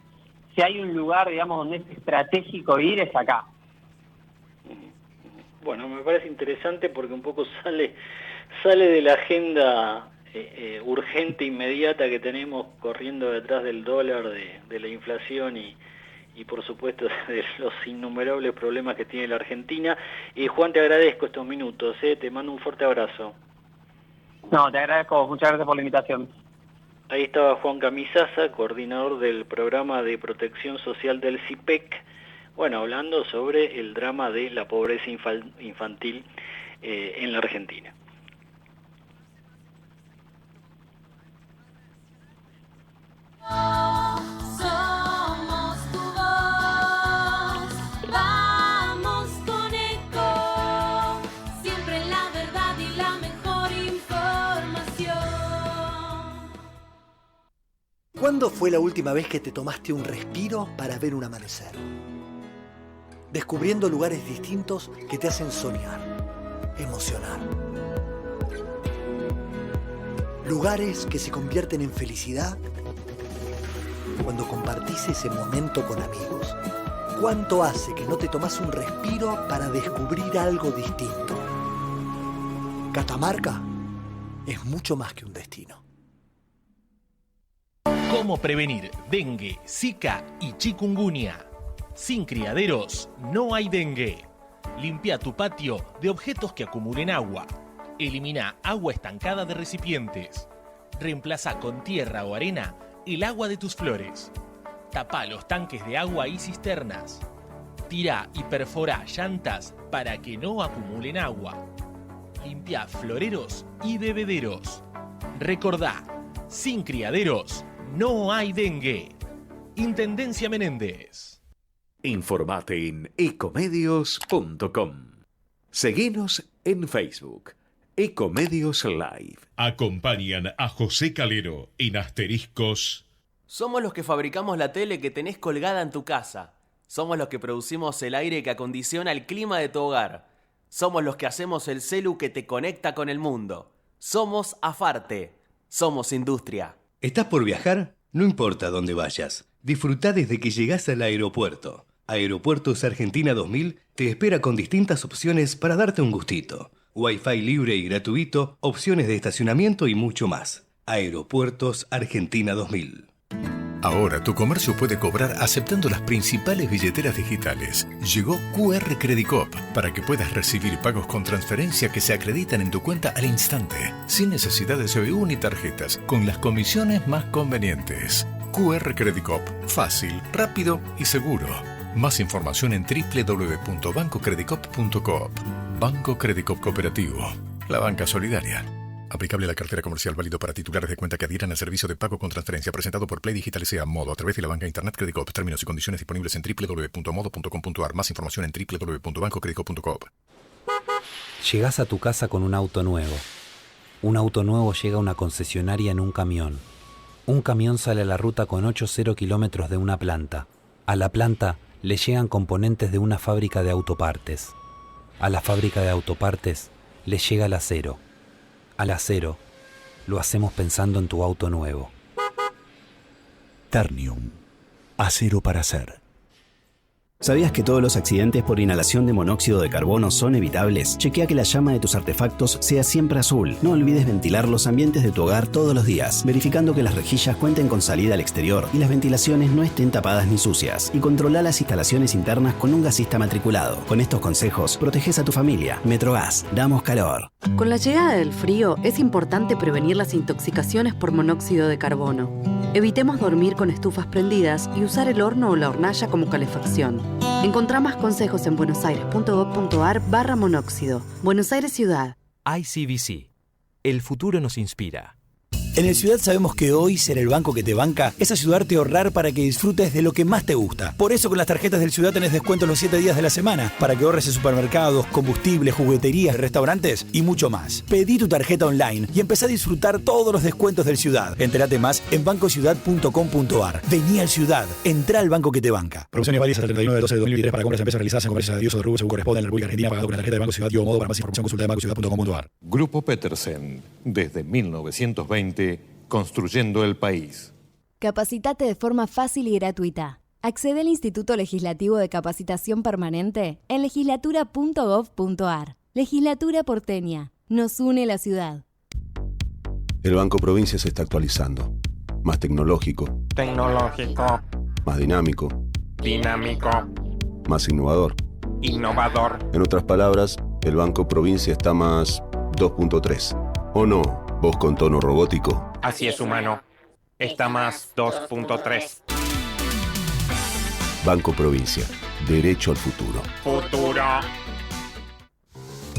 si hay un lugar, digamos, donde es estratégico ir, es acá. Bueno, me parece interesante porque un poco sale de la agenda urgente, inmediata que tenemos corriendo detrás del dólar, de la inflación y por supuesto de los innumerables problemas que tiene la Argentina. Juan, te agradezco estos minutos, te mando un fuerte abrazo. No, te agradezco, muchas gracias por la invitación. Ahí estaba Juan Camisaza, coordinador del programa de protección social del CIPEC, bueno, hablando sobre el drama de la pobreza infantil en la Argentina. Somos tu voz, vamos con ECO, siempre la verdad y la mejor información. ¿Cuándo fue la última vez que te tomaste un respiro para ver un amanecer? Descubriendo lugares distintos que te hacen soñar, emocionar. Lugares que se convierten en felicidad cuando compartís ese momento con amigos. ¿Cuánto hace que no te tomás un respiro para descubrir algo distinto? Catamarca es mucho más que un destino. ¿Cómo prevenir dengue, zika y chikungunya? Sin criaderos no hay dengue. Limpia tu patio de objetos que acumulen agua. Elimina agua estancada de recipientes. Reemplaza con tierra o arena el agua de tus flores. Tapa los tanques de agua y cisternas. Tira y perfora llantas para que no acumulen agua. Limpia floreros y bebederos. Recordá, sin criaderos no hay dengue. Intendencia Menéndez. Informate en ecomedios.com. Seguinos en Facebook. Ecomedios Live. Acompañan a José Calero en Asteriscos. Somos los que fabricamos la tele que tenés colgada en tu casa. Somos los que producimos el aire que acondiciona el clima de tu hogar. Somos los que hacemos el celu que te conecta con el mundo. Somos Afarte. Somos industria. ¿Estás por viajar? No importa dónde vayas. Disfrutá desde que llegás al aeropuerto. Aeropuertos Argentina 2000 te espera con distintas opciones para darte un gustito. Wi-Fi libre y gratuito, opciones de estacionamiento y mucho más. Aeropuertos Argentina 2000. Ahora tu comercio puede cobrar aceptando las principales billeteras digitales. Llegó QR Credit Coop para que puedas recibir pagos con transferencia que se acreditan en tu cuenta al instante, sin necesidad de CBU ni tarjetas, con las comisiones más convenientes. QR Credit Coop, fácil, rápido y seguro. Más información en www.bancocreditcoop.coop. Banco Credit Coop Cooperativo, la banca solidaria. Aplicable a la cartera comercial, válido para titulares de cuenta que adhieran al servicio de pago con transferencia presentado por Play Digital S.A. Modo a través de la banca Internet Credit Coop. Términos y condiciones disponibles en www.modo.com.ar. Más información en www.bancocreditcoop.coop. Llegás a tu casa con un auto nuevo. Un auto nuevo llega a una concesionaria en un camión. Un camión sale a la ruta con 8,0 kilómetros de una planta. A la planta le llegan componentes de una fábrica de autopartes. A la fábrica de autopartes le llega el acero. Al acero lo hacemos pensando en tu auto nuevo. Ternium. Acero para hacer. ¿Sabías que todos los accidentes por inhalación de monóxido de carbono son evitables? Chequea que la llama de tus artefactos sea siempre azul. No olvides ventilar los ambientes de tu hogar todos los días, verificando que las rejillas cuenten con salida al exterior y las ventilaciones no estén tapadas ni sucias. Y controla las instalaciones internas con un gasista matriculado. Con estos consejos, proteges a tu familia. Metrogas, damos calor. Con la llegada del frío, es importante prevenir las intoxicaciones por monóxido de carbono. Evitemos dormir con estufas prendidas y usar el horno o la hornalla como calefacción. Encontrá más consejos en buenosaires.gov.ar/monóxido. Buenos Aires Ciudad. ICBC. El futuro nos inspira. En el Ciudad sabemos que hoy ser el banco que te banca es ayudarte a ahorrar para que disfrutes de lo que más te gusta. Por eso con las tarjetas del Ciudad tenés descuentos los 7 días de la semana para que ahorres en supermercados, combustibles, jugueterías, restaurantes y mucho más. Pedí tu tarjeta online y empezá a disfrutar todos los descuentos del Ciudad. Entérate más en bancociudad.com.ar. Vení al Ciudad. Entrá al banco que te banca. Promociones válidas hasta el 31 de 12 de 2023 para compras de empresas realizadas en comercios de uso de rubro según corresponde en la República Argentina, pagado con la tarjeta de Banco Ciudad y modo. Para más información consulta de bancociudad.com.ar. Grupo Petersen, desde 1920, construyendo el país. Capacitate de forma fácil y gratuita. Accede al Instituto Legislativo de Capacitación Permanente en legislatura.gov.ar. Legislatura porteña. Nos une la ciudad. El Banco Provincia se está actualizando. Más tecnológico. Más dinámico. Más innovador. En otras palabras, el Banco Provincia está más 2.3. ¿O no? Voz con tono robótico. Así es, humano. Está más 2.3. Banco Provincia. Derecho al futuro. Futuro.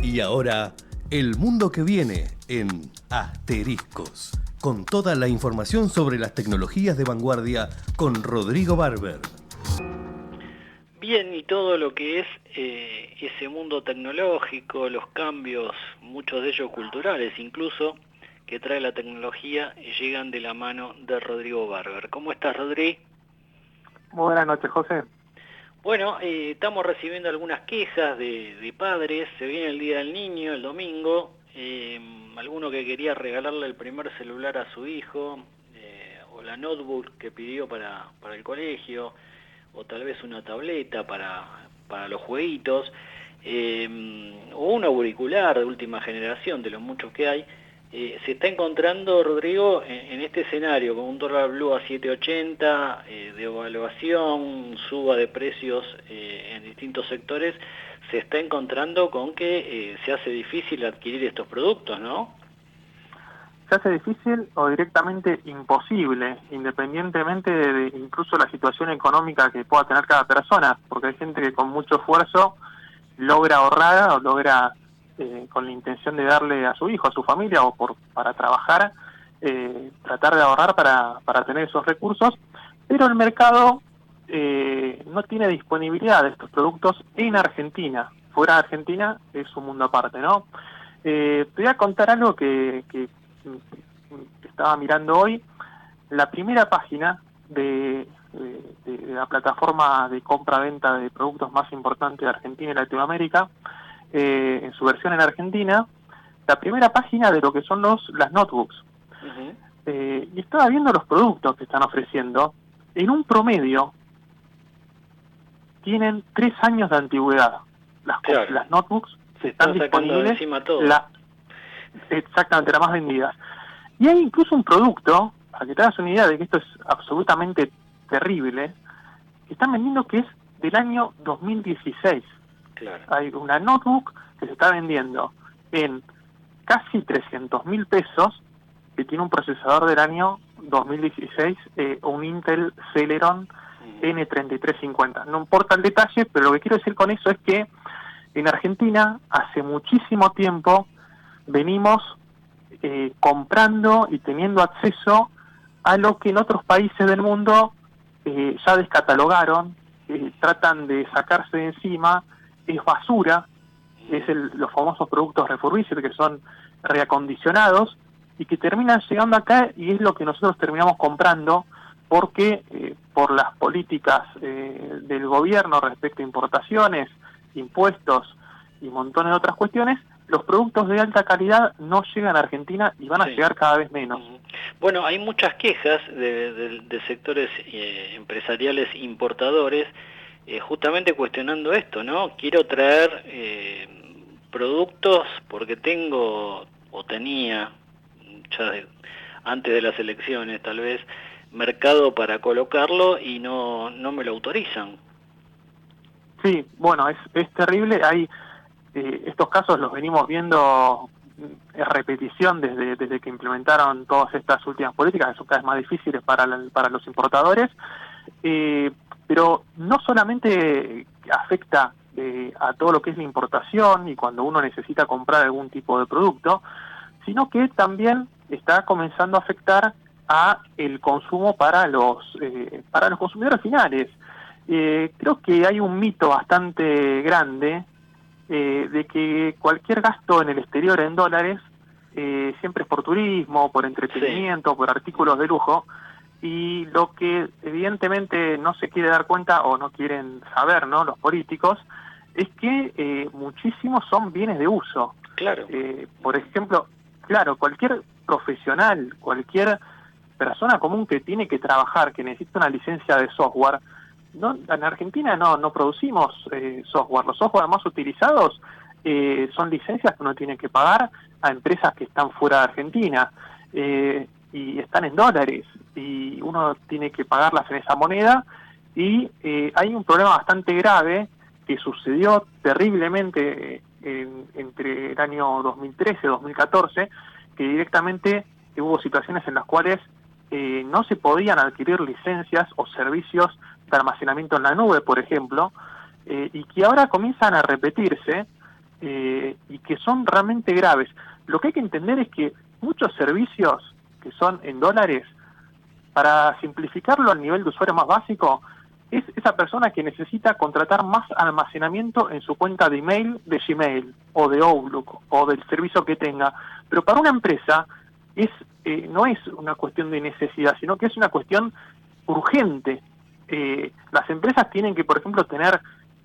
Y ahora, el mundo que viene en Asteriscos. Con toda la información sobre las tecnologías de vanguardia con Rodrigo Barber. Bien, y todo lo que es ese mundo tecnológico, los cambios, muchos de ellos culturales incluso, que trae la tecnología, llegan de la mano de Rodrigo Barber. ¿Cómo estás, Rodri? Buenas noches, José. Bueno, estamos recibiendo algunas quejas de padres. Se viene el Día del Niño, el domingo. Alguno que quería regalarle el primer celular a su hijo, o la notebook que pidió para el colegio, o tal vez una tableta para los jueguitos, o un auricular de última generación, de los muchos que hay. Se está encontrando, Rodrigo, en este escenario, con un dólar blue a 7.80, de evaluación, suba de precios en distintos sectores, se está encontrando con que se hace difícil adquirir estos productos, ¿no? se hace difícil o directamente imposible, independientemente de incluso la situación económica que pueda tener cada persona, porque hay gente que con mucho esfuerzo logra ahorrar o logra con la intención de darle a su hijo, a su familia o para trabajar, tratar de ahorrar para tener esos recursos, pero el mercado no tiene disponibilidad de estos productos en Argentina. Fuera de Argentina es un mundo aparte, ¿no? Te voy a contar algo que estaba mirando hoy. La primera página de la plataforma de compra-venta de productos más importante de Argentina y Latinoamérica, en su versión en Argentina, la primera página de lo que son las notebooks. Y estaba viendo los productos que están ofreciendo. En un promedio tienen 3 años de antigüedad. Las notebooks están disponibles, encima todo. Exactamente, las más vendidas. Y hay incluso un producto, para que te hagas una idea de que esto es absolutamente terrible, que están vendiendo que es del año 2016. Claro. Hay una notebook que se está vendiendo en casi 300.000 pesos, que tiene un procesador del año 2016, un Intel Celeron N3350. No importa el detalle, pero lo que quiero decir con eso es que en Argentina hace muchísimo tiempo venimos comprando y teniendo acceso a lo que en otros países del mundo ya descatalogaron, tratan de sacarse de encima, es basura, es los famosos productos refurbished, que son reacondicionados y que terminan llegando acá, y es lo que nosotros terminamos comprando porque por las políticas del gobierno respecto a importaciones, impuestos y montones de otras cuestiones, los productos de alta calidad no llegan a Argentina y van a llegar cada vez menos. Bueno, hay muchas quejas de sectores empresariales importadores justamente cuestionando esto, ¿no? Quiero traer productos porque tengo o tenía, ya antes de las elecciones tal vez, mercado para colocarlo y no me lo autorizan. Sí, bueno, es terrible. Hay estos casos los venimos viendo en repetición desde que implementaron todas estas últimas políticas, que son cada vez más difíciles para los importadores, pero no solamente afecta a todo lo que es la importación y cuando uno necesita comprar algún tipo de producto, sino que también está comenzando a afectar a el consumo para los consumidores finales. Creo que hay un mito bastante grande de que cualquier gasto en el exterior en dólares siempre es por turismo, por entretenimiento, por artículos de lujo, y lo que evidentemente no se quiere dar cuenta o no quieren saber, ¿no?, los políticos, es que muchísimos son bienes de uso. Claro. Por ejemplo, claro, cualquier profesional, cualquier persona común que tiene que trabajar, que necesita una licencia de software, en Argentina no producimos software. Los software más utilizados son licencias que uno tiene que pagar a empresas que están fuera de Argentina y están en dólares y uno tiene que pagarlas en esa moneda, y hay un problema bastante grave que sucedió terriblemente entre el año 2013 y 2014, que directamente hubo situaciones en las cuales no se podían adquirir licencias o servicios de almacenamiento en la nube, por ejemplo, y que ahora comienzan a repetirse y que son realmente graves. Lo que hay que entender es que muchos servicios que son en dólares, para simplificarlo al nivel de usuario más básico, es esa persona que necesita contratar más almacenamiento en su cuenta de email, de Gmail o de Outlook o del servicio que tenga. Pero para una empresa no es una cuestión de necesidad, sino que es una cuestión urgente. Las empresas tienen que, por ejemplo, tener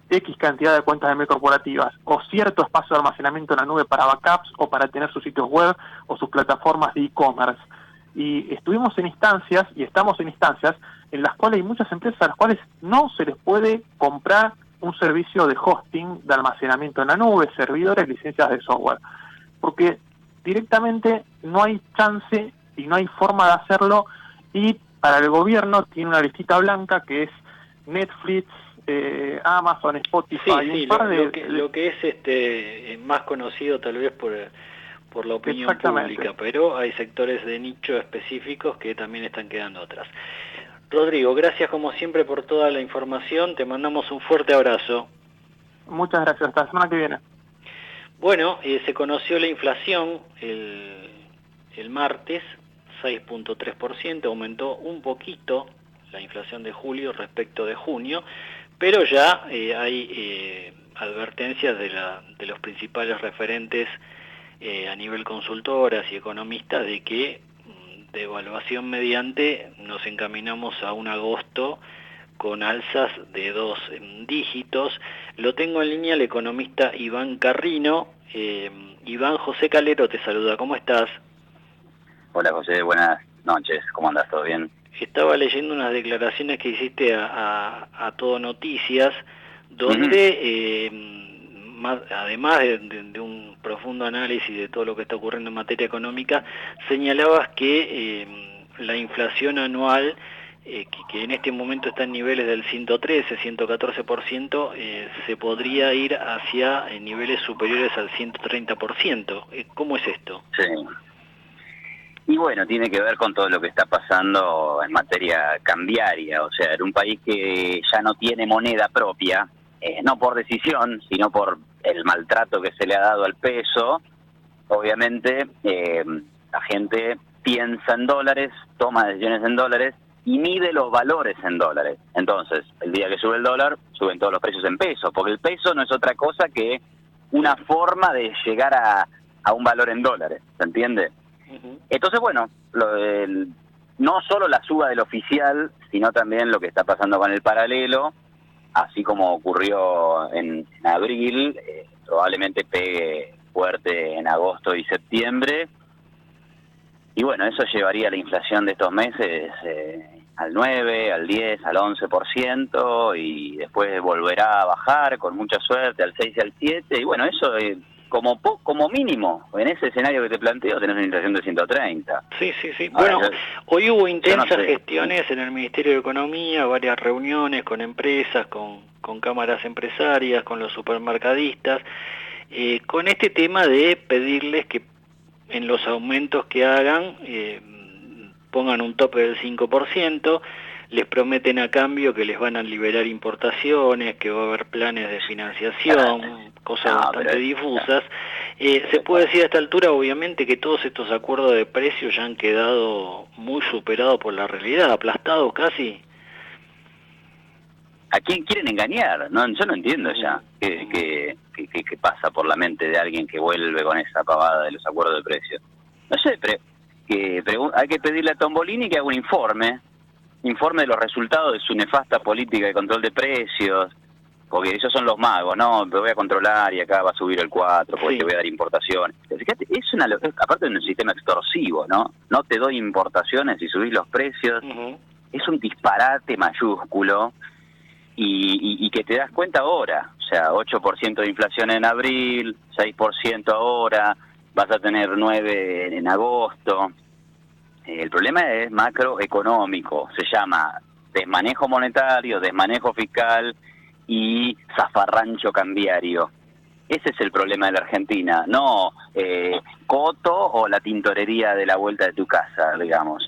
X cantidad de cuentas de mail corporativas o cierto espacio de almacenamiento en la nube para backups o para tener sus sitios web o sus plataformas de e-commerce. Y estuvimos en instancias y estamos en instancias en las cuales hay muchas empresas a las cuales no se les puede comprar un servicio de hosting, de almacenamiento en la nube, servidores, licencias de software, porque directamente no hay chance y no hay forma de hacerlo, y para el gobierno tiene una listita blanca que es Netflix, Amazon, Spotify, sí, un par de... lo que es más conocido tal vez por la opinión pública, pero hay sectores de nicho específicos que también están quedando atrás. Rodrigo, gracias como siempre por toda la información, te mandamos un fuerte abrazo. Muchas gracias, hasta la semana que viene. Bueno, se conoció la inflación el martes, 6.3%, aumentó un poquito la inflación de julio respecto de junio, pero ya hay advertencias de los principales referentes a nivel consultoras y economistas de que de evaluación mediante nos encaminamos a un agosto con alzas de 2 dígitos. Lo tengo en línea el economista Iván Carrino. Iván, José Calero te saluda, ¿cómo estás? Hola José, buenas noches, ¿cómo andas? ¿Todo bien? Estaba leyendo unas declaraciones que hiciste a Todo Noticias, donde además de un profundo análisis de todo lo que está ocurriendo en materia económica, señalabas que la inflación anual, que en este momento está en niveles del 113, 114%, se podría ir hacia niveles superiores al 130%. ¿Cómo es esto? Sí. Y bueno, tiene que ver con todo lo que está pasando en materia cambiaria, o sea, en un país que ya no tiene moneda propia, no por decisión, sino por el maltrato que se le ha dado al peso. Obviamente la gente piensa en dólares, toma decisiones en dólares y mide los valores en dólares. Entonces, el día que sube el dólar, suben todos los precios en pesos, porque el peso no es otra cosa que una forma de llegar a un valor en dólares, ¿se entiende? Entonces, bueno, no solo la suba del oficial, sino también lo que está pasando con el paralelo, así como ocurrió en abril, probablemente pegue fuerte en agosto y septiembre. Y bueno, eso llevaría la inflación de estos meses al 9, al 10, al 11%, y después volverá a bajar con mucha suerte al 6 y al 7, y bueno, eso como mínimo, en ese escenario que te planteo, tenés una inflación de 130. Sí, sí, sí. Ahora, bueno, hoy hubo intensas no sé. gestiones en el Ministerio de Economía, varias reuniones con empresas, con cámaras empresarias, con los supermercadistas, con este tema de pedirles que en los aumentos que hagan pongan un tope del 5%, les prometen a cambio que les van a liberar importaciones, que va a haber planes de financiación, cosas bastante difusas. Se puede decir a esta altura, obviamente, que todos estos acuerdos de precios ya han quedado muy superados por la realidad, aplastados casi. ¿A quién quieren engañar? No, yo no entiendo ya qué pasa por la mente de alguien que vuelve con esa pavada de los acuerdos de precios. No sé, hay que pedirle a Tombolini que haga un informe de los resultados de su nefasta política de control de precios, porque ellos son los magos, ¿no? Me voy a controlar y acá va a subir el 4, porque te voy a dar importaciones. Fíjate, aparte de un sistema extorsivo, ¿no? No te doy importaciones y subís los precios. Es un disparate mayúsculo y que te das cuenta ahora. O sea, 8% de inflación en abril, 6% ahora, vas a tener 9% en agosto. El problema es macroeconómico, se llama desmanejo monetario, desmanejo fiscal y zafarrancho cambiario. Ese es el problema de la Argentina, no Coto o la tintorería de la vuelta de tu casa, digamos.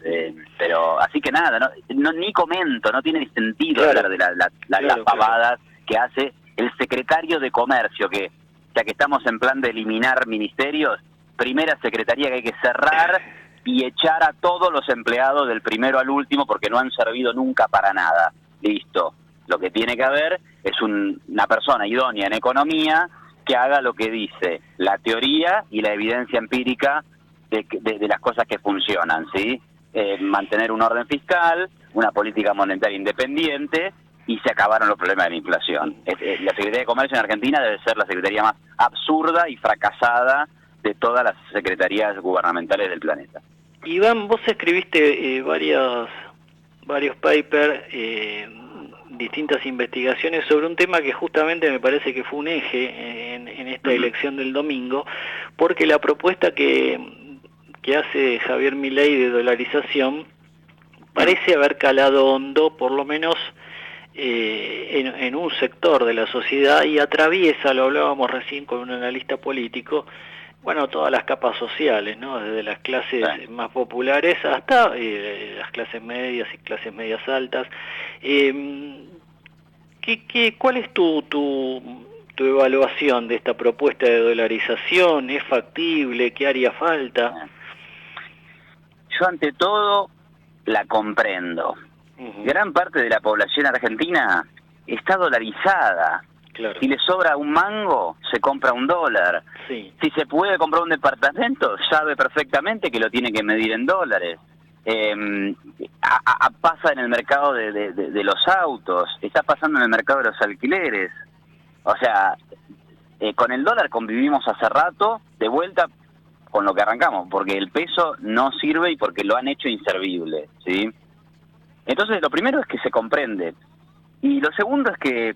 Pero así que nada, ni comento, no tiene ni sentido hablar de las pavadas que hace el secretario de Comercio, que ya que estamos en plan de eliminar ministerios, primera secretaría que hay que cerrar y echar a todos los empleados del primero al último porque no han servido nunca para nada. Listo. Lo que tiene que haber es una persona idónea en economía que haga lo que dice la teoría y la evidencia empírica de las cosas que funcionan, ¿sí? Mantener un orden fiscal, una política monetaria independiente, y se acabaron los problemas de la inflación. La Secretaría de Comercio en Argentina debe ser la secretaría más absurda y fracasada de todas las secretarías gubernamentales del planeta. Iván, vos escribiste varios papers, distintas investigaciones sobre un tema que justamente me parece que fue un eje en esta elección del domingo, porque la propuesta que hace Javier Milei de dolarización parece haber calado hondo, por lo menos en un sector de la sociedad, y atraviesa, lo hablábamos recién con un analista político, Bueno, todas las capas sociales, ¿no? Desde las clases más populares hasta las clases medias y clases medias altas. ¿Cuál es tu evaluación de esta propuesta de dolarización? ¿Es factible? ¿Qué haría falta? Yo ante todo la comprendo. Gran parte de la población argentina está dolarizada. Claro. Si le sobra un mango, se compra un dólar. Sí. Si se puede comprar un departamento, sabe perfectamente que lo tiene que medir en dólares. Pasa en el mercado de los autos, está pasando en el mercado de los alquileres. O sea, con el dólar convivimos hace rato, de vuelta con lo que arrancamos, porque el peso no sirve y porque lo han hecho inservible, ¿sí? Entonces, lo primero es que se comprende. Y lo segundo es que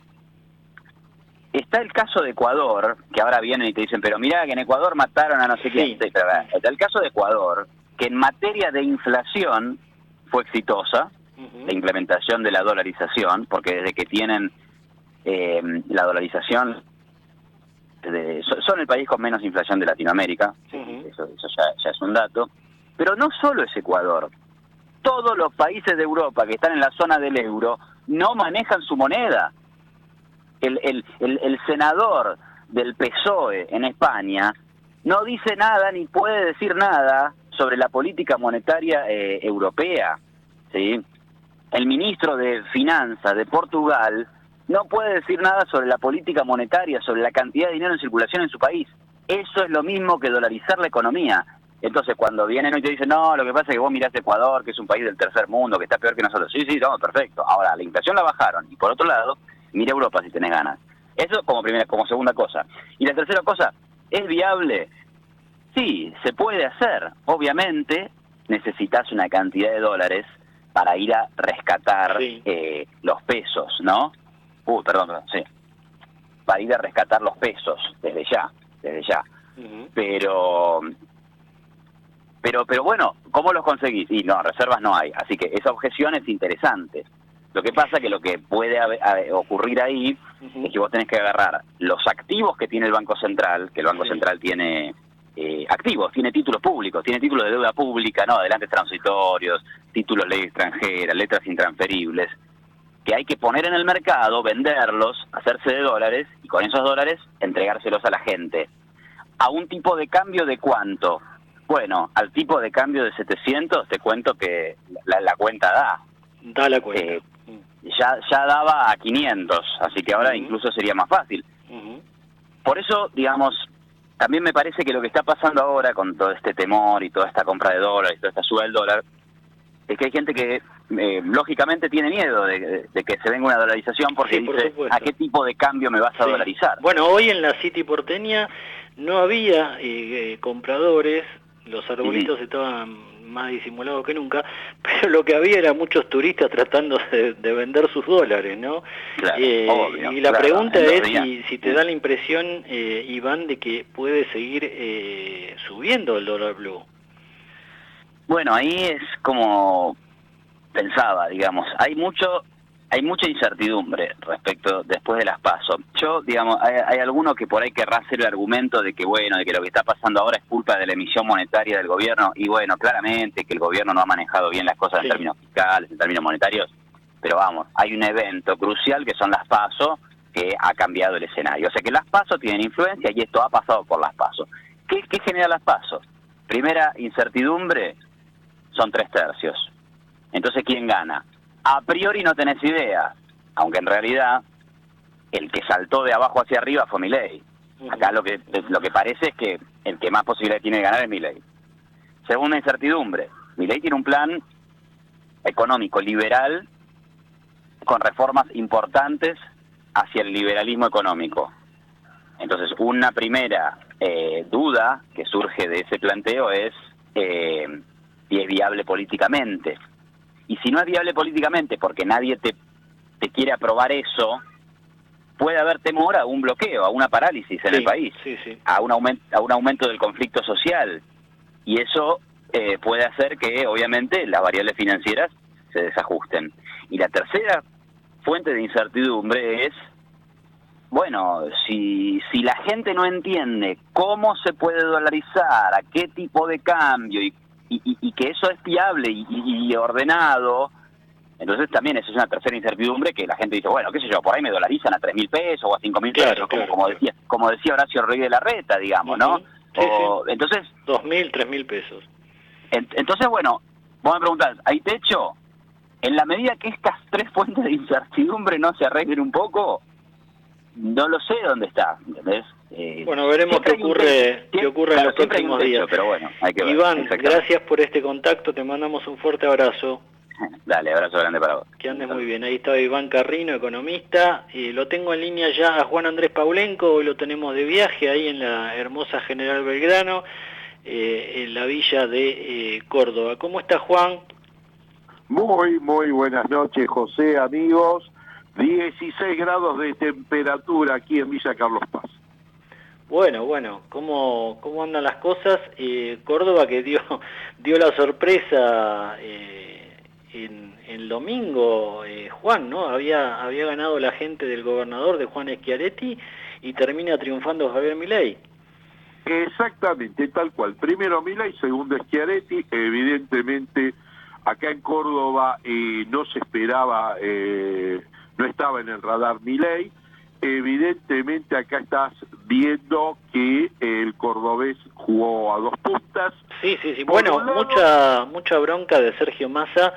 está el caso de Ecuador, que ahora vienen y te dicen, pero mirá que en Ecuador mataron a no sé quién. Sí, pero está el caso de Ecuador, que en materia de inflación fue exitosa, la implementación de la dolarización, porque desde que tienen la dolarización, son el país con menos inflación de Latinoamérica, eso ya es un dato, pero no solo es Ecuador, todos los países de Europa que están en la zona del euro no manejan su moneda. El senador del PSOE en España no dice nada ni puede decir nada sobre la política monetaria europea, ¿sí? El ministro de Finanzas de Portugal no puede decir nada sobre la política monetaria, sobre la cantidad de dinero en circulación en su país. Eso es lo mismo que dolarizar la economía. Entonces, cuando vienen y te dicen, no, lo que pasa es que vos mirás Ecuador, que es un país del tercer mundo, que está peor que nosotros. Sí, no, perfecto. Ahora, la inflación la bajaron. Y por otro lado, mira Europa si tenés ganas. Eso como segunda cosa. Y la tercera cosa, ¿es viable? Sí, se puede hacer. Obviamente, necesitas una cantidad de dólares para ir a rescatar los pesos, ¿no? Sí. Para ir a rescatar los pesos, desde ya. Pero bueno, ¿cómo los conseguís? Y no, reservas no hay, así que esa objeción es interesante. Lo que pasa que lo que puede ocurrir ahí es que vos tenés que agarrar los activos que tiene el Banco Central, que el Banco Central tiene activos, tiene títulos públicos, tiene títulos de deuda pública, no, adelantes transitorios, títulos ley extranjera, letras intransferibles, que hay que poner en el mercado, venderlos, hacerse de dólares y con esos dólares entregárselos a la gente. ¿A un tipo de cambio de cuánto? Bueno, al tipo de cambio de 700 te cuento que la cuenta da. Da la cuenta. Ya daba a 500, así que ahora incluso sería más fácil. Por eso, digamos, también me parece que lo que está pasando ahora con todo este temor y toda esta compra de dólares y toda esta suba del dólar, es que hay gente que lógicamente tiene miedo de que se venga una dolarización porque dice, ¿a qué tipo de cambio me vas a dolarizar? Bueno, hoy en la City porteña no había compradores, los arbolitos estaban más disimulados que nunca, pero lo que había era muchos turistas tratando de vender sus dólares, ¿no? Claro, obvio, y la pregunta es si te da la impresión, Iván, de que puede seguir subiendo el dólar blue. Bueno, ahí es como pensaba, digamos, hay mucha incertidumbre respecto después de las PASO. Yo, digamos, hay alguno que por ahí querrá hacer el argumento de que, bueno, de que lo que está pasando ahora es culpa de la emisión monetaria del gobierno, y bueno, claramente que el gobierno no ha manejado bien las cosas en términos fiscales, en términos monetarios, pero vamos, hay un evento crucial que son las PASO que ha cambiado el escenario. O sea que las PASO tienen influencia y esto ha pasado por las PASO. ¿Qué genera las PASO? Primera incertidumbre, son 3/3. Entonces, ¿quién gana? A priori no tenés idea, aunque en realidad el que saltó de abajo hacia arriba fue Milei. Acá lo que parece es que el que más posibilidad tiene de ganar es Milei. Segunda incertidumbre, Milei tiene un plan económico liberal con reformas importantes hacia el liberalismo económico. Entonces, una primera duda que surge de ese planteo es si es viable políticamente. Y si no es viable políticamente porque nadie te quiere aprobar eso, puede haber temor a un bloqueo, a una parálisis en el país, a un aumento del conflicto social. Y eso puede hacer que, obviamente, las variables financieras se desajusten. Y la tercera fuente de incertidumbre es bueno, si la gente no entiende cómo se puede dolarizar, a qué tipo de cambio y que eso es fiable y ordenado, entonces también eso es una tercera incertidumbre que la gente dice, bueno, qué sé yo, por ahí me dolarizan a 3.000 pesos o a 5.000 pesos, como decía Horacio Rey de la Reta, digamos, ¿no? Sí, entonces 2.000, 3.000 pesos. Entonces, bueno, vos me preguntás, ¿hay techo? En la medida que estas tres fuentes de incertidumbre no se arreglen un poco, no lo sé dónde está, ¿entendés? Bueno, veremos qué ocurre en los próximos días. Pero bueno, hay que ver. Iván, gracias por este contacto, te mandamos un fuerte abrazo. Dale, abrazo grande para vos. Que andes muy bien. Ahí estaba Iván Carrino, economista. Lo tengo en línea ya a Juan Andrés Paulenco, hoy lo tenemos de viaje ahí en la hermosa General Belgrano, en la villa de Córdoba. ¿Cómo está, Juan? Muy buenas noches, José, amigos. 16 grados de temperatura aquí en Villa Carlos Paz. Bueno, ¿cómo andan las cosas? Córdoba que dio la sorpresa en el domingo, Juan, ¿no? Había ganado la gente del gobernador de Juan Schiaretti y termina triunfando Javier Milei. Exactamente, tal cual. Primero Milei, segundo Schiaretti. Evidentemente, acá en Córdoba no se esperaba, no estaba en el radar Milei. Evidentemente acá estás viendo que el cordobés jugó a dos puntas. Sí. Bueno, mucha bronca de Sergio Massa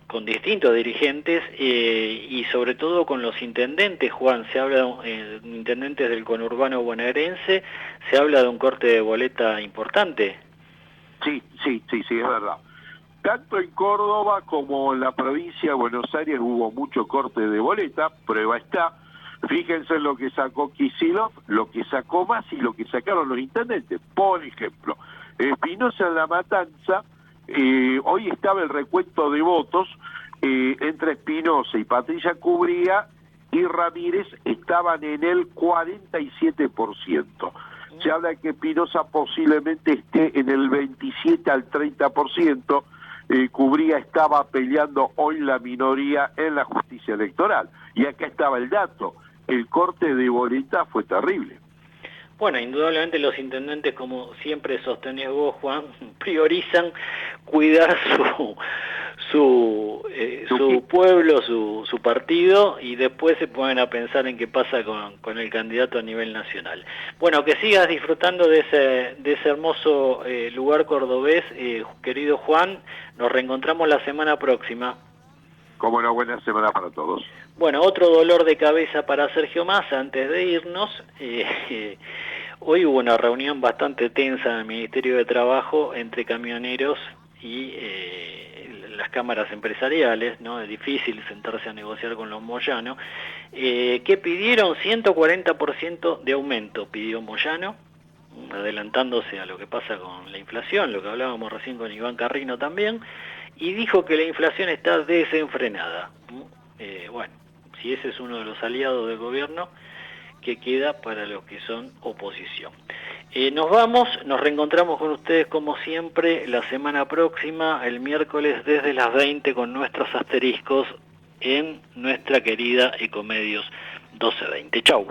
con distintos dirigentes y sobre todo con los intendentes, Juan. Se habla de intendentes del conurbano bonaerense, se habla de un corte de boleta importante. Sí, es verdad. Tanto en Córdoba como en la provincia de Buenos Aires hubo mucho corte de boleta, prueba está. Fíjense en lo que sacó Kicillof, lo que sacó Massa y lo que sacaron los intendentes. Por ejemplo, Espinosa en La Matanza, hoy estaba el recuento de votos entre Espinosa y Patricia Cubría y Ramírez estaban en el 47%. Se habla de que Espinosa posiblemente esté en el 27 al 30%. Cubría estaba peleando hoy la minoría en la justicia electoral. Y acá estaba el dato, el corte de boleta fue terrible. Bueno, indudablemente los intendentes, como siempre sostenés vos, Juan, priorizan cuidar su pueblo, su partido, y después se ponen a pensar en qué pasa con el candidato a nivel nacional. Bueno, que sigas disfrutando de ese hermoso lugar cordobés, querido Juan. Nos reencontramos la semana próxima. Como una buena semana para todos. Bueno, otro dolor de cabeza para Sergio Massa antes de irnos. Hoy hubo una reunión bastante tensa en el Ministerio de Trabajo entre camioneros y las cámaras empresariales, ¿no? Es difícil sentarse a negociar con los Moyano, que pidieron 140% de aumento, pidió Moyano, adelantándose a lo que pasa con la inflación, lo que hablábamos recién con Iván Carrino también, y dijo que la inflación está desenfrenada. Bueno, si ese es uno de los aliados del gobierno, que queda para los que son oposición. Nos vamos, nos reencontramos con ustedes como siempre la semana próxima, el miércoles desde las 20 con nuestros asteriscos en nuestra querida Ecomedios 1220. Chau.